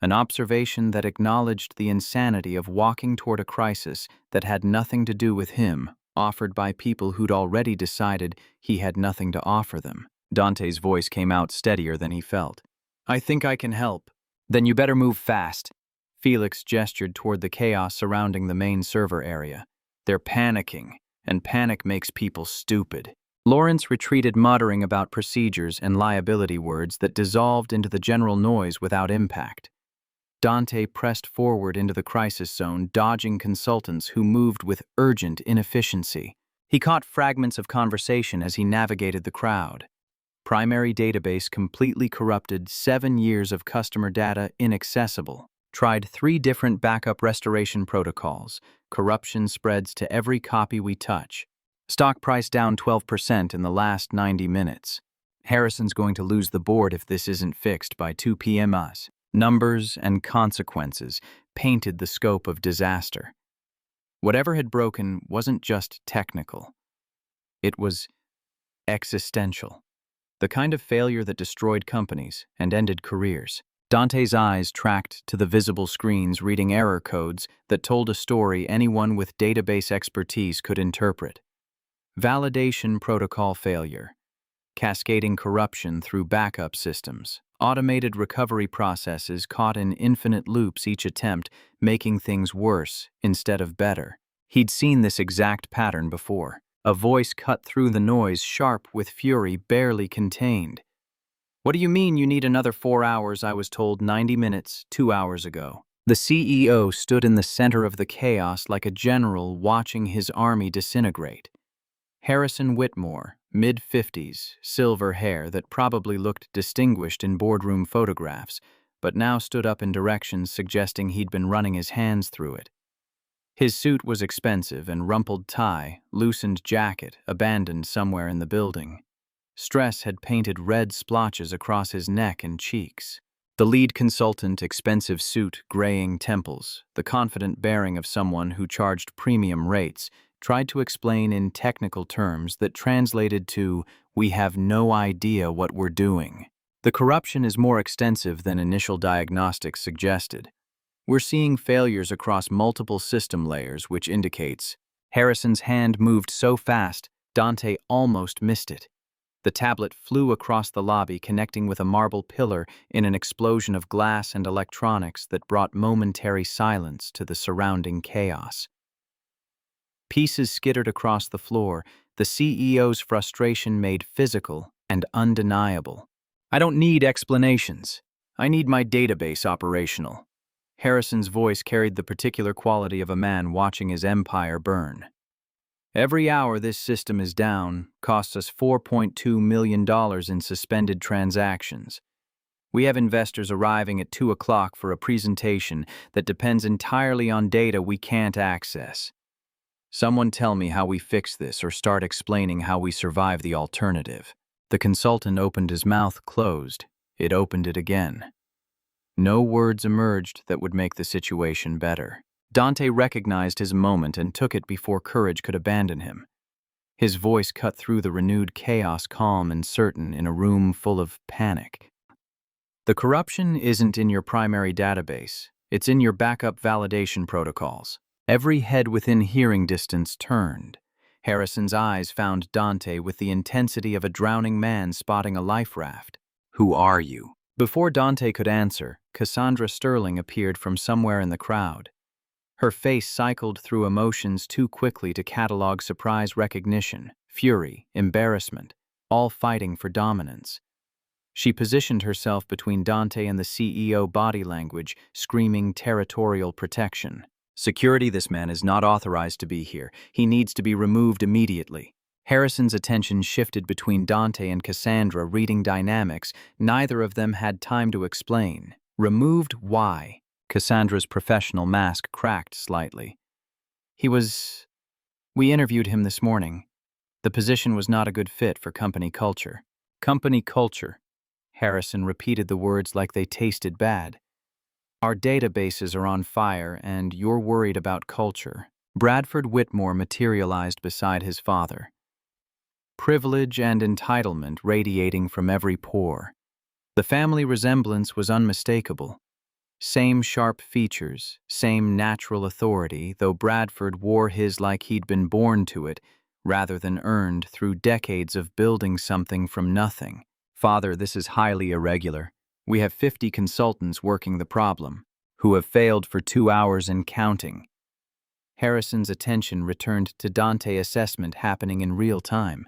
An observation that acknowledged the insanity of walking toward a crisis that had nothing to do with him, offered by people who'd already decided he had nothing to offer them. Dante's voice came out steadier than he felt. "I think I can help." "Then you better move fast." Felix gestured toward the chaos surrounding the main server area. "They're panicking, and panic makes people stupid." Lawrence retreated, muttering about procedures and liability words that dissolved into the general noise without impact. Dante pressed forward into the crisis zone, dodging consultants who moved with urgent inefficiency. He caught fragments of conversation as he navigated the crowd. Primary database completely corrupted, 7 years of customer data inaccessible. Tried 3 different backup restoration protocols. Corruption spreads to every copy we touch. Stock price down 12% in the last 90 minutes. Harrison's going to lose the board if this isn't fixed by 2 p.m. us. Numbers and consequences painted the scope of disaster. Whatever had broken wasn't just technical. It was existential. The kind of failure that destroyed companies and ended careers. Dante's eyes tracked to the visible screens, reading error codes that told a story anyone with database expertise could interpret. Validation protocol failure. Cascading corruption through backup systems. Automated recovery processes caught in infinite loops each attempt, making things worse instead of better. He'd seen this exact pattern before. A voice cut through the noise, sharp with fury, barely contained. "What do you mean you need another 4 hours? I was told 90 minutes 2 hours ago." The CEO stood in the center of the chaos like a general watching his army disintegrate. Harrison Whitmore, mid-50s, silver hair that probably looked distinguished in boardroom photographs, but now stood up in directions suggesting he'd been running his hands through it. His suit was expensive and rumpled tie, loosened jacket, abandoned somewhere in the building. Stress had painted red splotches across his neck and cheeks. The lead consultant, expensive suit, graying temples, the confident bearing of someone who charged premium rates, tried to explain in technical terms that translated to, "We have no idea what we're doing." The corruption is more extensive than initial diagnostics suggested. We're seeing failures across multiple system layers, which indicates. Harrison's hand moved so fast, Dante almost missed it. The tablet flew across the lobby, connecting with a marble pillar in an explosion of glass and electronics that brought momentary silence to the surrounding chaos. Pieces skittered across the floor, the CEO's frustration made physical and undeniable. "I don't need explanations. I need my database operational." Harrison's voice carried the particular quality of a man watching his empire burn. "Every hour this system is down costs us $4.2 million in suspended transactions. We have investors arriving at 2 o'clock for a presentation that depends entirely on data we can't access. Someone tell me how we fix this or start explaining how we survive the alternative." The consultant opened his mouth, closed. It opened it again. No words emerged that would make the situation better. Dante recognized his moment and took it before courage could abandon him. His voice cut through the renewed chaos, calm and certain in a room full of panic. "The corruption isn't in your primary database. It's in your backup validation protocols." Every head within hearing distance turned. Harrison's eyes found Dante with the intensity of a drowning man spotting a life raft. "Who are you?" Before Dante could answer, Cassandra Sterling appeared from somewhere in the crowd. Her face cycled through emotions too quickly to catalog surprise recognition, fury, embarrassment, all fighting for dominance. She positioned herself between Dante and the CEO, body language, screaming territorial protection. Security, this man is not authorized to be here. He needs to be removed immediately. Harrison's attention shifted between Dante and Cassandra, reading dynamics. Neither of them had time to explain. Removed why? Cassandra's professional mask cracked slightly. We interviewed him this morning. The position was not a good fit for company culture. Company culture. Harrison repeated the words like they tasted bad. Our databases are on fire, and you're worried about culture. Bradford Whitmore materialized beside his father. Privilege and entitlement radiating from every pore. The family resemblance was unmistakable. Same sharp features, same natural authority, though Bradford wore his like he'd been born to it, rather than earned through decades of building something from nothing. Father, this is highly irregular. We have 50 consultants working the problem, who have failed for 2 hours and counting. Harrison's attention returned to Dante assessment happening in real time.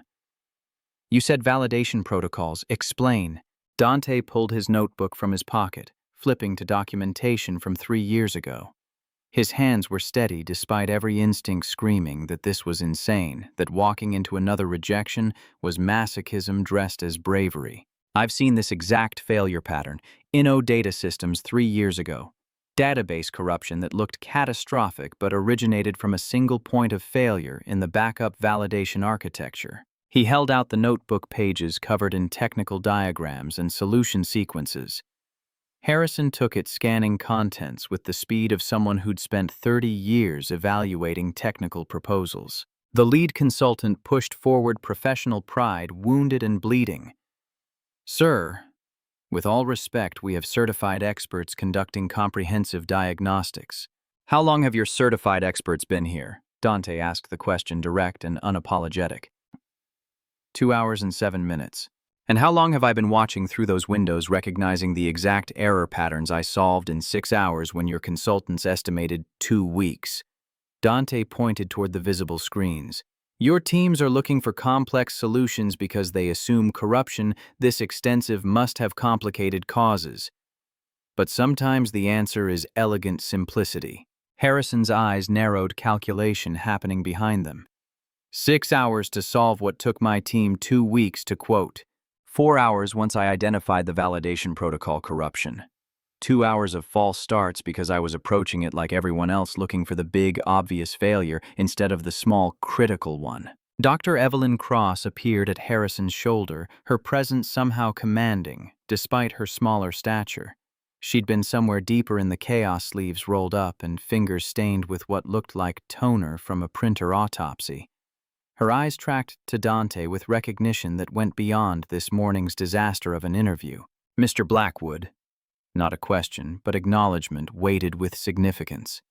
You said validation protocols. Explain. Dante pulled his notebook from his pocket, flipping to documentation from 3 years ago. His hands were steady despite every instinct screaming that this was insane, that walking into another rejection was masochism dressed as bravery. I've seen this exact failure pattern. Inno data systems 3 years ago. Database corruption that looked catastrophic but originated from a single point of failure in the backup validation architecture. He held out the notebook pages covered in technical diagrams and solution sequences. Harrison took it, scanning contents with the speed of someone who'd spent 30 years evaluating technical proposals. The lead consultant pushed forward, professional pride wounded and bleeding. Sir, with all respect, we have certified experts conducting comprehensive diagnostics. How long have your certified experts been here? Dante asked the question, direct and unapologetic. 2 hours and 7 minutes. And how long have I been watching through those windows, recognizing the exact error patterns I solved in 6 hours when your consultants estimated 2 weeks? Dante pointed toward the visible screens. Your teams are looking for complex solutions because they assume corruption this extensive must have complicated causes. But sometimes the answer is elegant simplicity. Harrison's eyes narrowed, calculation happening behind them. 6 hours to solve what took my team 2 weeks to quote. 4 hours once I identified the validation protocol corruption. 2 hours of false starts because I was approaching it like everyone else, looking for the big, obvious failure instead of the small, critical one. Dr. Evelyn Cross appeared at Harrison's shoulder, her presence somehow commanding, despite her smaller stature. She'd been somewhere deeper in the chaos, sleeves rolled up and fingers stained with what looked like toner from a printer autopsy. Her eyes tracked to Dante with recognition that went beyond this morning's disaster of an interview. Mr. Blackwood. Not a question, but acknowledgement weighted with significance.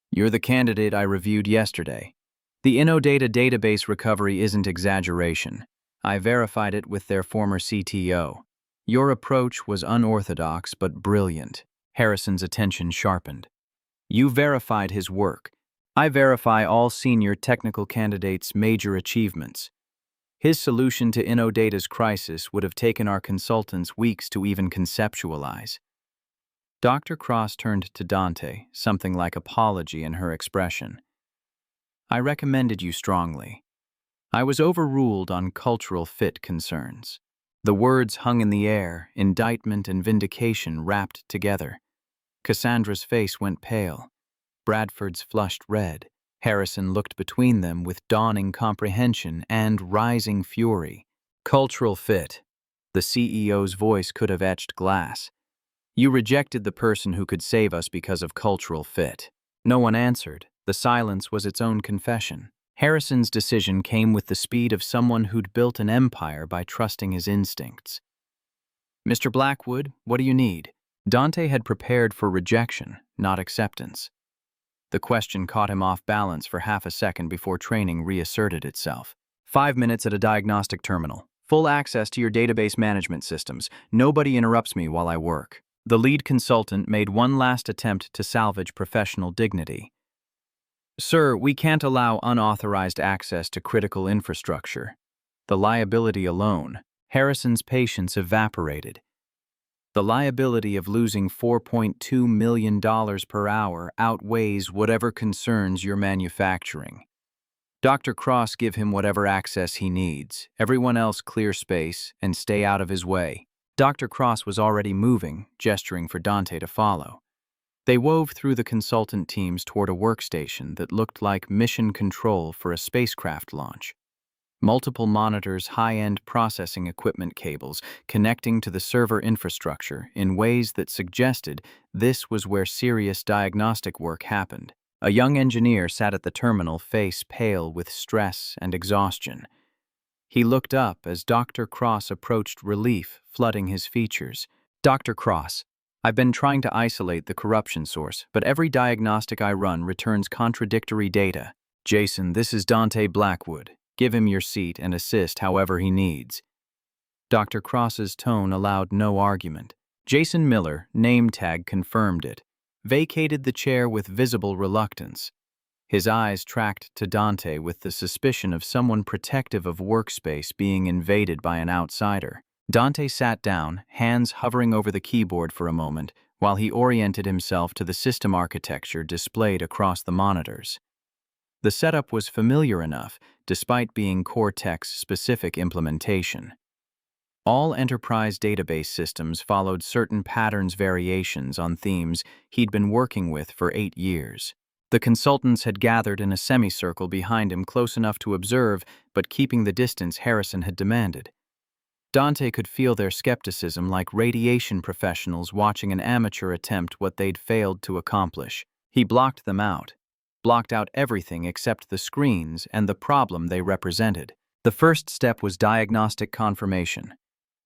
You're the candidate I reviewed yesterday. The InnoData database recovery isn't exaggeration. I verified it with their former CTO. Your approach was unorthodox but brilliant. Harrison's attention sharpened. You verified his work. I verify all senior technical candidates' major achievements. His solution to InnoData's crisis would have taken our consultants weeks to even conceptualize. Dr. Cross turned to Dante, something like apology in her expression. I recommended you strongly. I was overruled on cultural fit concerns. The words hung in the air, indictment and vindication wrapped together. Cassandra's face went pale. Bradford's flushed red. Harrison looked between them with dawning comprehension and rising fury. Cultural fit. The CEO's voice could have etched glass. You rejected the person who could save us because of cultural fit. No one answered. The silence was its own confession. Harrison's decision came with the speed of someone who'd built an empire by trusting his instincts. Mr. Blackwood, what do you need? Dante had prepared for rejection, not acceptance. The question caught him off balance for half a second before training reasserted itself. 5 minutes at a diagnostic terminal. Full access to your database management systems. Nobody interrupts me while I work. The lead consultant made one last attempt to salvage professional dignity. Sir, we can't allow unauthorized access to critical infrastructure. The liability alone, Harrison's patience evaporated. The liability of losing $4.2 million per hour outweighs whatever concerns your manufacturing. Dr. Cross, give him whatever access he needs. Everyone else clear space and stay out of his way. Dr. Cross was already moving, gesturing for Dante to follow. They wove through the consultant teams toward a workstation that looked like mission control for a spacecraft launch. Multiple monitors, high-end processing equipment cables connecting to the server infrastructure in ways that suggested this was where serious diagnostic work happened. A young engineer sat at the terminal, face pale with stress and exhaustion. He looked up as Dr. Cross approached, relief flooding his features. Dr. Cross, I've been trying to isolate the corruption source, but every diagnostic I run returns contradictory data. Jason, this is Dante Blackwood. Give him your seat and assist however he needs. Dr. Cross's tone allowed no argument. Jason Miller, name tag confirmed it, vacated the chair with visible reluctance. His eyes tracked to Dante with the suspicion of someone protective of workspace being invaded by an outsider. Dante sat down, hands hovering over the keyboard for a moment, while he oriented himself to the system architecture displayed across the monitors. The setup was familiar enough, despite being Cortex-specific implementation. All enterprise database systems followed certain patterns variations on themes he'd been working with for 8 years. The consultants had gathered in a semicircle behind him, close enough to observe, but keeping the distance Harrison had demanded. Dante could feel their skepticism, like radiation professionals watching an amateur attempt what they'd failed to accomplish. He blocked them out. Blocked out everything except the screens and the problem they represented. The first step was diagnostic confirmation,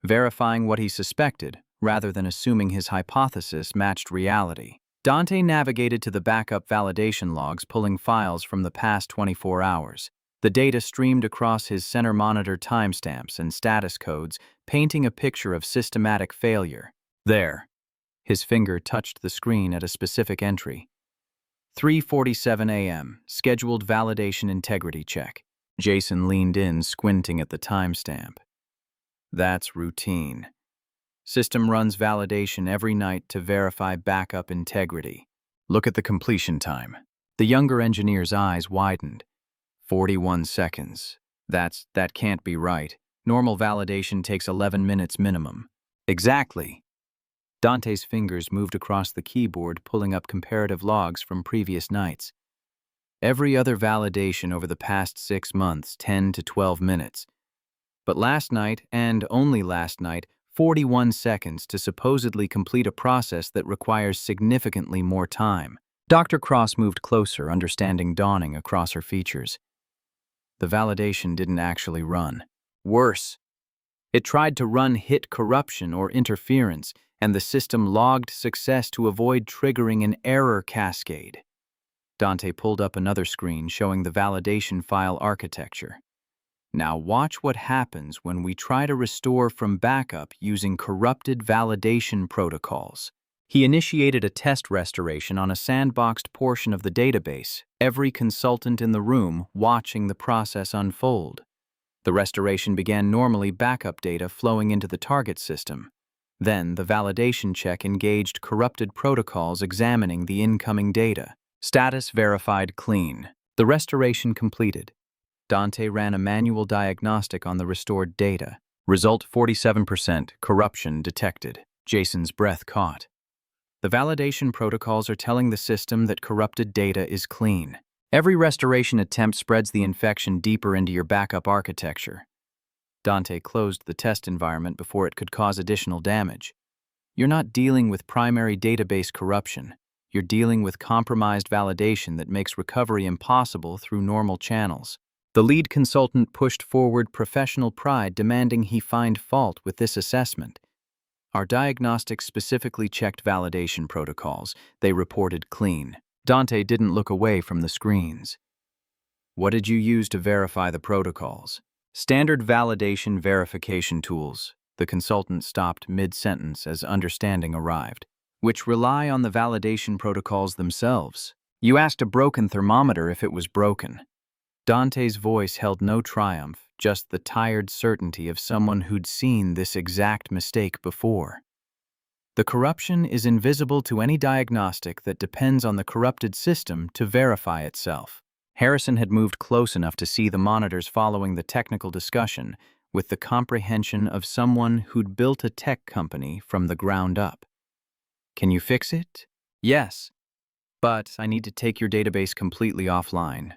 verifying what he suspected rather than assuming his hypothesis matched reality. Dante navigated to the backup validation logs, pulling files from the past 24 hours. The data streamed across his center monitor, timestamps and status codes, painting a picture of systematic failure. There. His finger touched the screen at a specific entry. 3:47 a.m., scheduled validation integrity check. Jason leaned in, squinting at the timestamp. That's routine. System runs validation every night to verify backup integrity. Look at the completion time. The younger engineer's eyes widened. 41 seconds. That can't be right. Normal validation takes 11 minutes minimum. Exactly. Dante's fingers moved across the keyboard, pulling up comparative logs from previous nights. Every other validation over the past 6 months, 10 to 12 minutes. But last night, and only last night, 41 seconds to supposedly complete a process that requires significantly more time. Dr. Cross moved closer, understanding dawning across her features. The validation didn't actually run. Worse, it tried to run hit corruption or interference, and the system logged success to avoid triggering an error cascade. Dante pulled up another screen showing the validation file architecture. Now watch what happens when we try to restore from backup using corrupted validation protocols. He initiated a test restoration on a sandboxed portion of the database, every consultant in the room watching the process unfold. The restoration began normally, backup data flowing into the target system. Then the validation check engaged corrupted protocols examining the incoming data. Status verified clean. The restoration completed. Dante ran a manual diagnostic on the restored data. Result 47%, corruption detected. Jason's breath caught. The validation protocols are telling the system that corrupted data is clean. Every restoration attempt spreads the infection deeper into your backup architecture. Dante closed the test environment before it could cause additional damage. You're not dealing with primary database corruption. You're dealing with compromised validation that makes recovery impossible through normal channels. The lead consultant pushed forward professional pride, demanding he find fault with this assessment. Our diagnostics specifically checked validation protocols. They reported clean. Dante didn't look away from the screens. What did you use to verify the protocols? Standard validation verification tools. The consultant stopped mid-sentence as understanding arrived. Which rely on the validation protocols themselves. You asked a broken thermometer if it was broken. Dante's voice held no triumph, just the tired certainty of someone who'd seen this exact mistake before. The corruption is invisible to any diagnostic that depends on the corrupted system to verify itself. Harrison had moved close enough to see the monitors following the technical discussion with the comprehension of someone who'd built a tech company from the ground up. Can you fix it? Yes, but I need to take your database completely offline.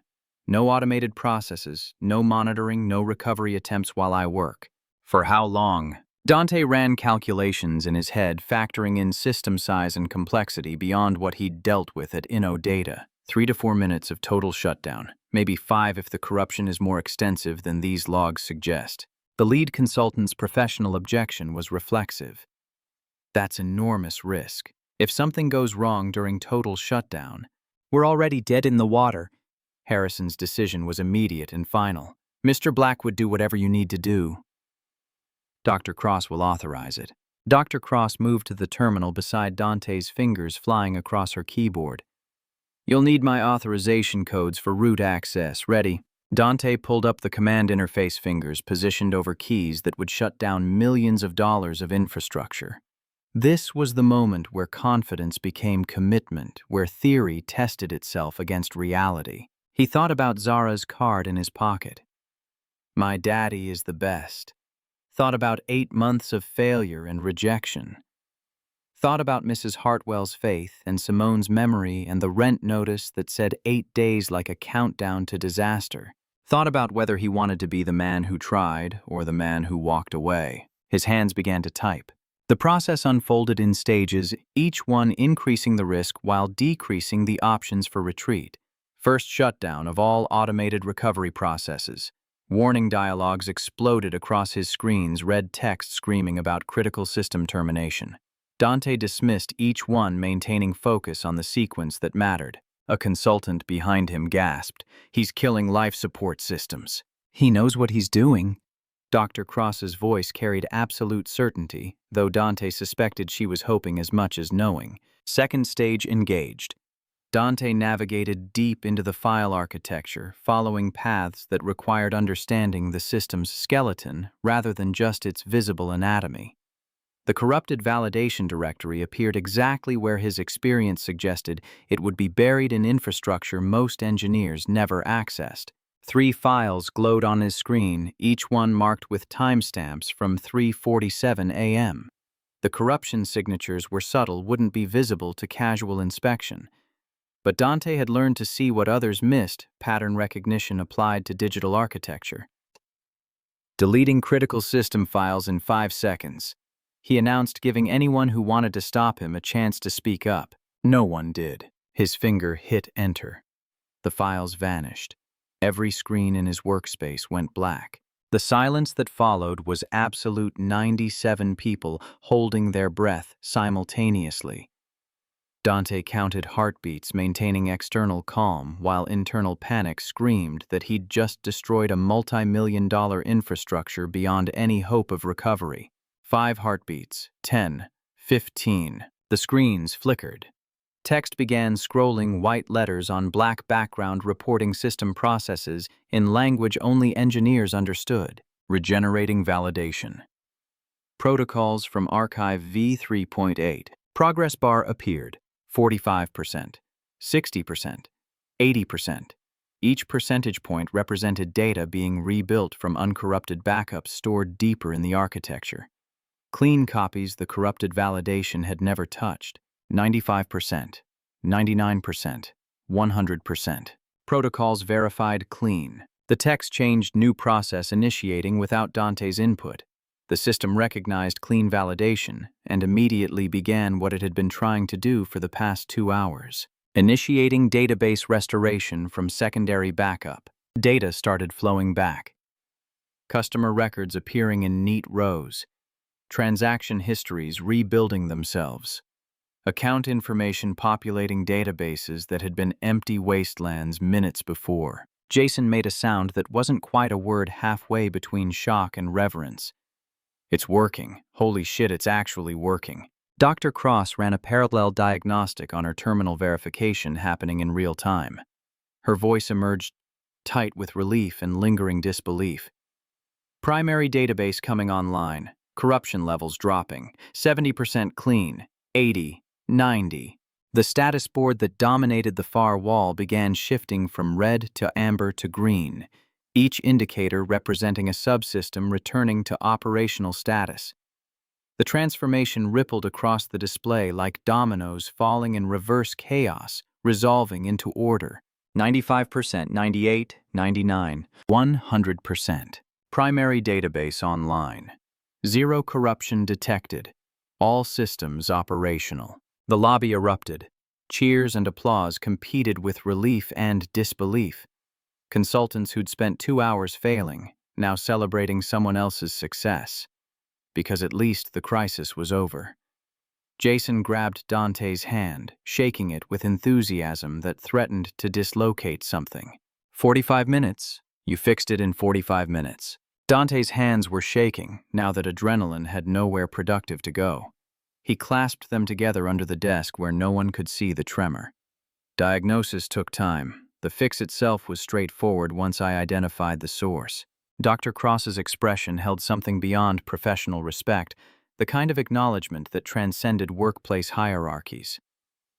No automated processes, no monitoring, no recovery attempts while I work. For how long? Dante ran calculations in his head, factoring in system size and complexity beyond what he'd dealt with at InnoData. 3 to 4 minutes of total shutdown, maybe 5 if the corruption is more extensive than these logs suggest. The lead consultant's professional objection was reflexive. That's enormous risk. If something goes wrong during total shutdown, we're already dead in the water. Harrison's decision was immediate and final. Mr. Black would do whatever you need to do. Dr. Cross will authorize it. Dr. Cross moved to the terminal beside Dante's, fingers flying across her keyboard. You'll need my authorization codes for root access. Ready? Dante pulled up the command interface, fingers positioned over keys that would shut down millions of dollars of infrastructure. This was the moment where confidence became commitment, where theory tested itself against reality. He thought about Zara's card in his pocket. My daddy is the best. Thought about 8 months of failure and rejection. Thought about Mrs. Hartwell's faith and Simone's memory and the rent notice that said 8 days like a countdown to disaster. Thought about whether he wanted to be the man who tried or the man who walked away. His hands began to type. The process unfolded in stages, each one increasing the risk while decreasing the options for retreat. First shutdown of all automated recovery processes. Warning dialogues exploded across his screens, red text screaming about critical system termination. Dante dismissed each one, maintaining focus on the sequence that mattered. A consultant behind him gasped, "He's killing life support systems." "He knows what he's doing." Dr. Cross's voice carried absolute certainty, though Dante suspected she was hoping as much as knowing. Second stage engaged. Dante navigated deep into the file architecture, following paths that required understanding the system's skeleton rather than just its visible anatomy. The corrupted validation directory appeared exactly where his experience suggested it would be, buried in infrastructure most engineers never accessed. 3 files glowed on his screen, each one marked with timestamps from 3:47 a.m. The corruption signatures were subtle, wouldn't be visible to casual inspection. But Dante had learned to see what others missed, pattern recognition applied to digital architecture. Deleting critical system files in 5 seconds. He announced, giving anyone who wanted to stop him a chance to speak up. No one did. His finger hit enter. The files vanished. Every screen in his workspace went black. The silence that followed was absolute. 97 people holding their breath simultaneously. Dante counted heartbeats, maintaining external calm, while internal panic screamed that he'd just destroyed a multi-million-dollar infrastructure beyond any hope of recovery. 5 heartbeats, 10, 15. The screens flickered. Text began scrolling, white letters on black background reporting system processes in language only engineers understood. Regenerating validation. Protocols from Archive v3.8. Progress bar appeared. 45%, 60%, 80%. Each percentage point represented data being rebuilt from uncorrupted backups stored deeper in the architecture. Clean copies the corrupted validation had never touched. 95%, 99%, 100%. Protocols verified clean. The text changed, new process initiating without Dante's input. The system recognized clean validation and immediately began what it had been trying to do for the past 2 hours. Initiating database restoration from secondary backup. Data started flowing back. Customer records appearing in neat rows. Transaction histories rebuilding themselves. Account information populating databases that had been empty wastelands minutes before. Jason made a sound that wasn't quite a word, halfway between shock and reverence. It's working. Holy shit, it's actually working. Dr. Cross ran a parallel diagnostic on her terminal verification happening in real time. Her voice emerged tight with relief and lingering disbelief. Primary database coming online, corruption levels dropping, 70% clean, 80, 90. The status board that dominated the far wall began shifting from red to amber to green, each indicator representing a subsystem returning to operational status. The transformation rippled across the display like dominoes falling in reverse chaos, resolving into order. 95%, 98, 99, 100%. Primary database online. Zero corruption detected. All systems operational. The lobby erupted. Cheers and applause competed with relief and disbelief. Consultants who'd spent 2 hours failing, now celebrating someone else's success. Because at least the crisis was over. Jason grabbed Dante's hand, shaking it with enthusiasm that threatened to dislocate something. 45 minutes. You fixed it in 45 minutes. Dante's hands were shaking, now that adrenaline had nowhere productive to go. He clasped them together under the desk where no one could see the tremor. Diagnosis took time. The fix itself was straightforward once I identified the source. Dr. Cross's expression held something beyond professional respect, the kind of acknowledgement that transcended workplace hierarchies.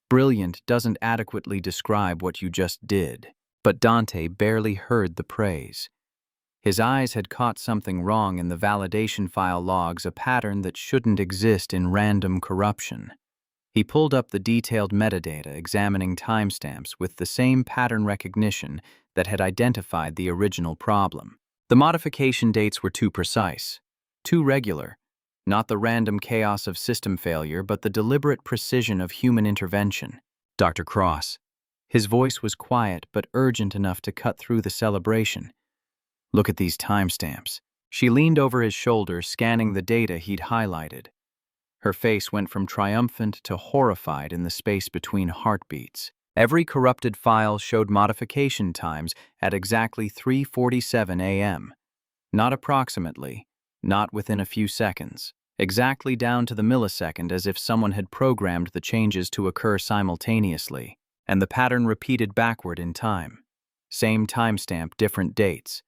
Brilliant doesn't adequately describe what you just did, but Dante barely heard the praise. His eyes had caught something wrong in the validation file logs, a pattern that shouldn't exist in random corruption. He pulled up the detailed metadata, examining timestamps with the same pattern recognition that had identified the original problem. The modification dates were too precise, too regular, not the random chaos of system failure, but the deliberate precision of human intervention. Dr. Cross. His voice was quiet but urgent enough to cut through the celebration. Look at these timestamps. She leaned over his shoulder, scanning the data he'd highlighted. Her face went from triumphant to horrified in the space between heartbeats. Every corrupted file showed modification times at exactly 3:47 a.m. Not approximately, not within a few seconds, exactly down to the millisecond, as if someone had programmed the changes to occur simultaneously, and the pattern repeated backward in time. Same timestamp, different dates.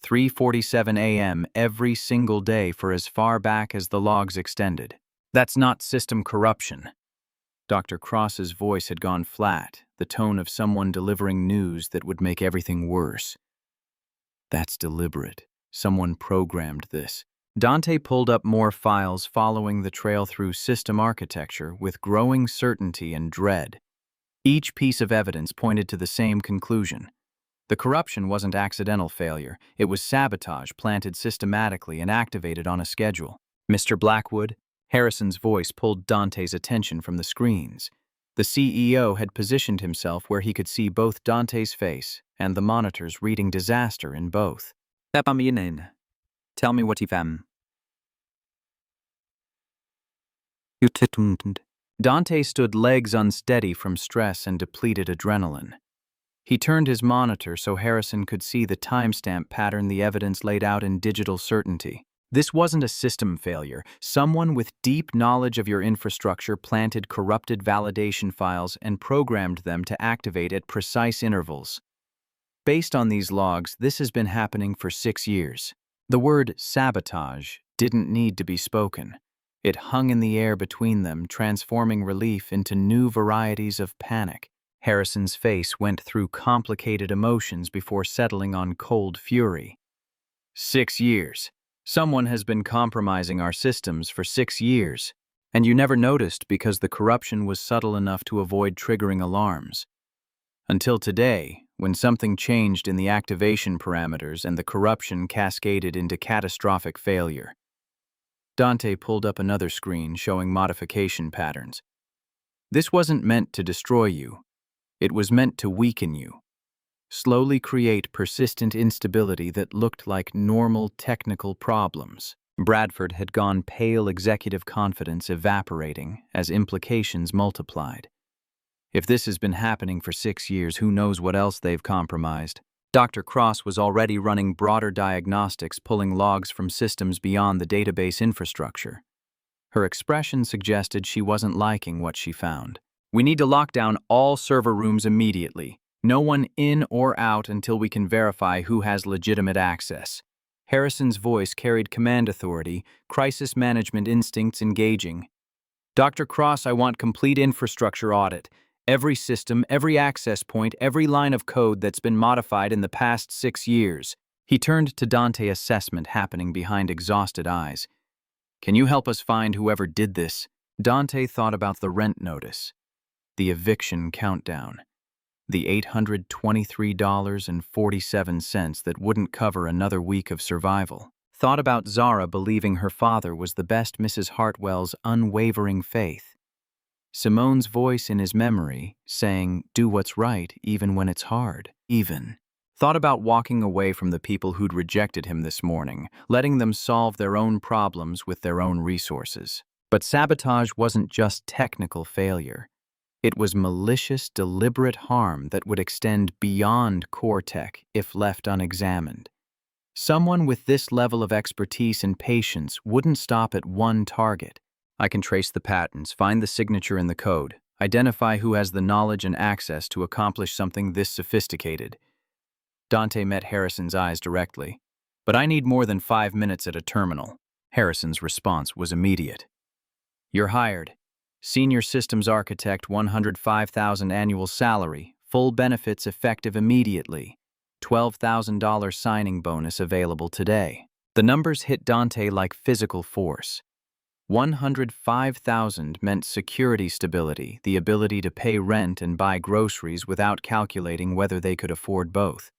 3:47 a.m. every single day for as far back as the logs extended. That's not system corruption. Dr. Cross's voice had gone flat, the tone of someone delivering news that would make everything worse. That's deliberate. Someone programmed this. Dante pulled up more files, following the trail through system architecture with growing certainty and dread. Each piece of evidence pointed to the same conclusion. The corruption wasn't accidental failure. It was sabotage planted systematically and activated on a schedule. Mr. Blackwood, Harrison's voice pulled Dante's attention from the screens. The CEO had positioned himself where he could see both Dante's face and the monitors reading disaster in both. Tell me what you've Dante stood legs unsteady from stress and depleted adrenaline. He turned his monitor so Harrison could see the timestamp pattern the evidence laid out in digital certainty. This wasn't a system failure. Someone with deep knowledge of your infrastructure planted corrupted validation files and programmed them to activate at precise intervals. Based on these logs, this has been happening for 6 years. The word sabotage didn't need to be spoken. It hung in the air between them, transforming relief into new varieties of panic. Harrison's face went through complicated emotions before settling on cold fury. 6 years. Someone has been compromising our systems for 6 years, and you never noticed because the corruption was subtle enough to avoid triggering alarms. Until today, when something changed in the activation parameters and the corruption cascaded into catastrophic failure. Dante pulled up another screen showing modification patterns. This wasn't meant to destroy you. It was meant to weaken you. Slowly create persistent instability that looked like normal technical problems. Bradford had gone pale, executive confidence evaporating as implications multiplied. If this has been happening for 6 years, who knows what else they've compromised? Dr. Cross was already running broader diagnostics, pulling logs from systems beyond the database infrastructure. Her expression suggested she wasn't liking what she found. "We need to lock down all server rooms immediately. No one in or out until we can verify who has legitimate access." Harrison's voice carried command authority, crisis management instincts engaging. "Dr. Cross, I want complete infrastructure audit. Every system, every access point, every line of code that's been modified in the past 6 years." He turned to Dante, assessment happening behind exhausted eyes. "Can you help us find whoever did this?" Dante thought about the rent notice, the eviction countdown, the $823.47 that wouldn't cover another week of survival. Thought about Zara believing her father was the best, Mrs. Hartwell's unwavering faith. Simone's voice in his memory saying, "Do what's right even when it's hard." Thought about walking away from the people who'd rejected him this morning, letting them solve their own problems with their own resources. But sabotage wasn't just technical failure. It was malicious, deliberate harm that would extend beyond core tech if left unexamined. Someone with this level of expertise and patience wouldn't stop at one target. "I can trace the patterns, find the signature in the code, identify who has the knowledge and access to accomplish something this sophisticated." Dante met Harrison's eyes directly. "But I need more than 5 minutes at a terminal." Harrison's response was immediate. "You're hired. Senior Systems Architect, $105,000 annual salary, full benefits effective immediately. $12,000 signing bonus available today." The numbers hit Dante like physical force. 105,000 meant security stability, the ability to pay rent and buy groceries without calculating whether they could afford both.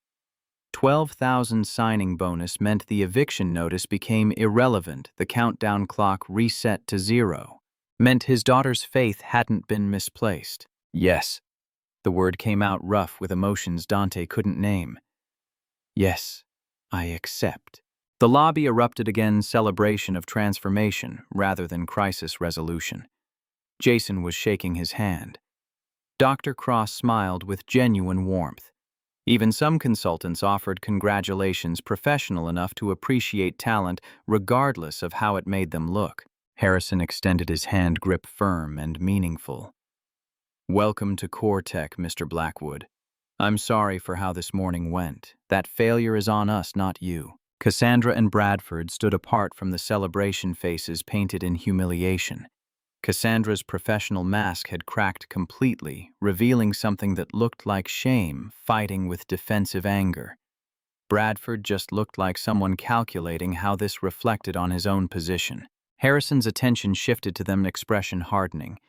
12,000 signing bonus meant the eviction notice became irrelevant, the countdown clock reset to 0. Meant his daughter's faith hadn't been misplaced. "Yes." The word came out rough with emotions Dante couldn't name. "Yes, I accept." The lobby erupted again, celebration of transformation rather than crisis resolution. Jason was shaking his hand. Dr. Cross smiled with genuine warmth. Even some consultants offered congratulations, professional enough to appreciate talent regardless of how it made them look. Harrison extended his hand, grip firm and meaningful. "Welcome to Core Tech, Mr. Blackwood. I'm sorry for how this morning went. That failure is on us, not you." Cassandra and Bradford stood apart from the celebration faces painted in humiliation. Cassandra's professional mask had cracked completely, revealing something that looked like shame fighting with defensive anger. Bradford just looked like someone calculating how this reflected on his own position. Harrison's attention shifted to them, expression hardening.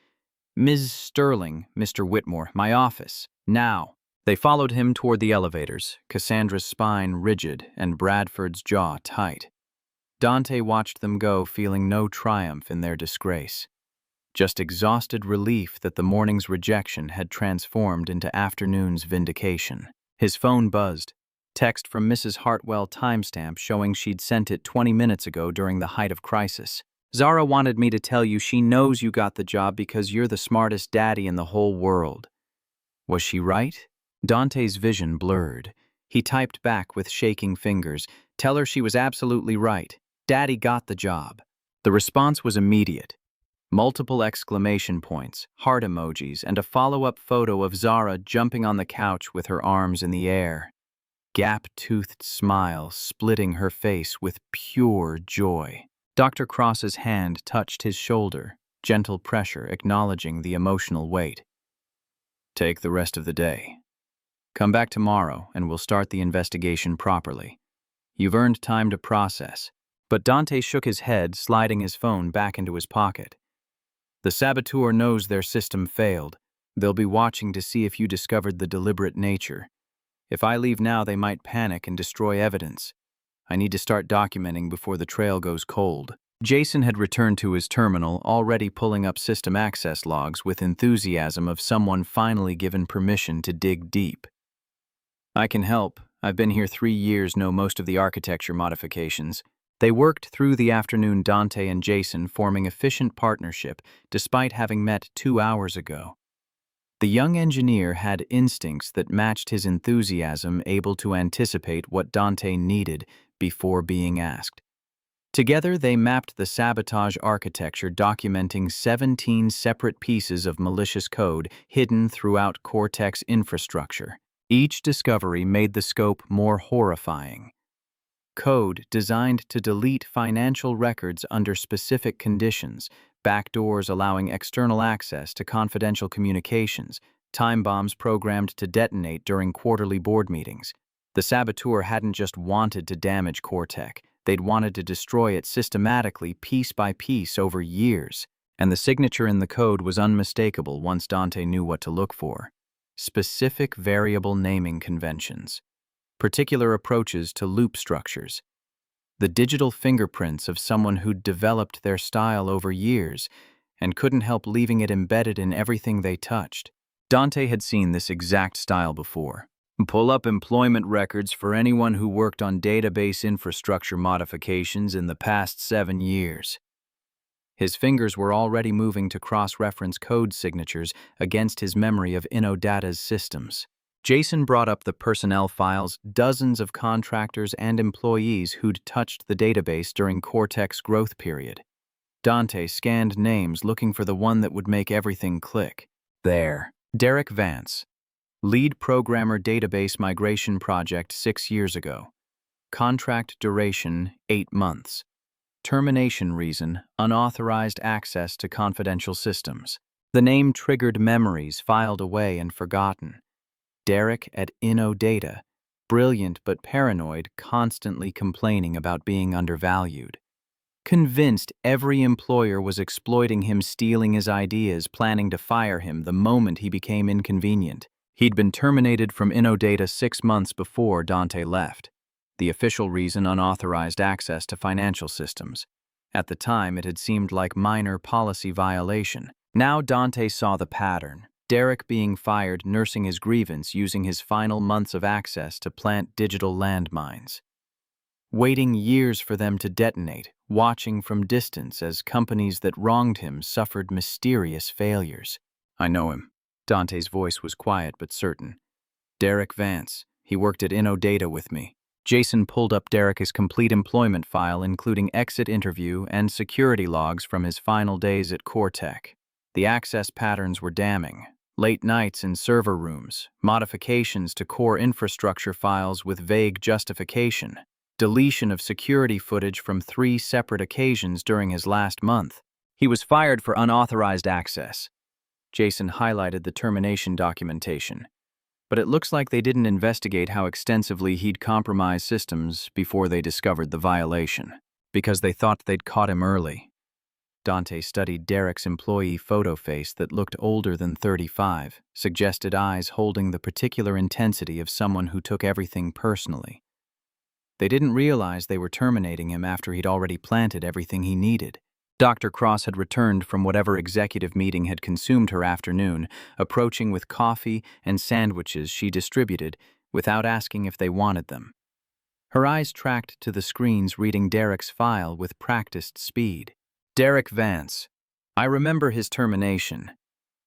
"Ms. Sterling, Mr. Whitmore, my office. Now." They followed him toward the elevators, Cassandra's spine rigid and Bradford's jaw tight. Dante watched them go, feeling no triumph in their disgrace. Just exhausted relief that the morning's rejection had transformed into afternoon's vindication. His phone buzzed. Text from Mrs. Hartwell, timestamp showing she'd sent it 20 minutes ago during the height of crisis. "Zara wanted me to tell you she knows you got the job because you're the smartest daddy in the whole world." Was she right? Dante's vision blurred. He typed back with shaking fingers. "Tell her she was absolutely right. Daddy got the job." The response was immediate. Multiple exclamation points, heart emojis, and a follow-up photo of Zara jumping on the couch with her arms in the air. Gap-toothed smile splitting her face with pure joy. Dr. Cross's hand touched his shoulder, gentle pressure acknowledging the emotional weight. "Take the rest of the day. Come back tomorrow and we'll start the investigation properly. You've earned time to process." But Dante shook his head, sliding his phone back into his pocket. "The saboteur knows their system failed. They'll be watching to see if you discovered the deliberate nature. If I leave now, they might panic and destroy evidence. I need to start documenting before the trail goes cold." Jason had returned to his terminal, already pulling up system access logs with enthusiasm of someone finally given permission to dig deep. "I can help. I've been here 3 years, know most of the architecture modifications." They worked through the afternoon, Dante and Jason forming efficient partnership despite having met 2 hours ago. The young engineer had instincts that matched his enthusiasm, able to anticipate what Dante needed before being asked. Together, they mapped the sabotage architecture, documenting 17 separate pieces of malicious code hidden throughout Cortex infrastructure. Each discovery made the scope more horrifying. Code designed to delete financial records under specific conditions, backdoors allowing external access to confidential communications, time bombs programmed to detonate during quarterly board meetings. The saboteur hadn't just wanted to damage Cortex, they'd wanted to destroy it systematically, piece by piece, over years. And the signature in the code was unmistakable once Dante knew what to look for. Specific variable naming conventions. Particular approaches to loop structures. The digital fingerprints of someone who'd developed their style over years and couldn't help leaving it embedded in everything they touched. Dante had seen this exact style before. Pull up employment records for anyone who worked on database infrastructure modifications in the past 7 years. His fingers were already moving to cross-reference code signatures against his memory of InnoData's systems. Jason brought up the personnel files, dozens of contractors and employees who'd touched the database during Cortex growth period. Dante scanned names looking for the one that would make everything click. There. Derek Vance. Lead programmer, database migration project 6 years ago. Contract duration 8 months. Termination reason, unauthorized access to confidential systems. The name triggered memories filed away and forgotten. Derek at InnoData, brilliant but paranoid, constantly complaining about being undervalued. Convinced every employer was exploiting him, stealing his ideas, planning to fire him the moment he became inconvenient. He'd been terminated from InnoData 6 months before Dante left. The official reason, unauthorized access to financial systems. At the time, it had seemed like minor policy violation. Now Dante saw the pattern. Derek being fired, nursing his grievance, using his final months of access to plant digital landmines. Waiting years for them to detonate, watching from distance as companies that wronged him suffered mysterious failures. I know him. Dante's voice was quiet but certain. Derek Vance. He worked at InnoData with me. Jason pulled up Derek's complete employment file, including exit interview and security logs from his final days at Cortex. The access patterns were damning. Late nights in server rooms, modifications to core infrastructure files with vague justification, deletion of security footage from 3 separate occasions during his last month. He was fired for unauthorized access. Jason highlighted the termination documentation. But it looks like they didn't investigate how extensively he'd compromised systems before they discovered the violation, because they thought they'd caught him early. Dante studied Derek's employee photo face that looked older than 35, suggested eyes holding the particular intensity of someone who took everything personally. They didn't realize they were terminating him after he'd already planted everything he needed. Dr. Cross had returned from whatever executive meeting had consumed her afternoon, approaching with coffee and sandwiches she distributed without asking if they wanted them. Her eyes tracked to the screens reading Derek's file with practiced speed. Derek Vance. I remember his termination.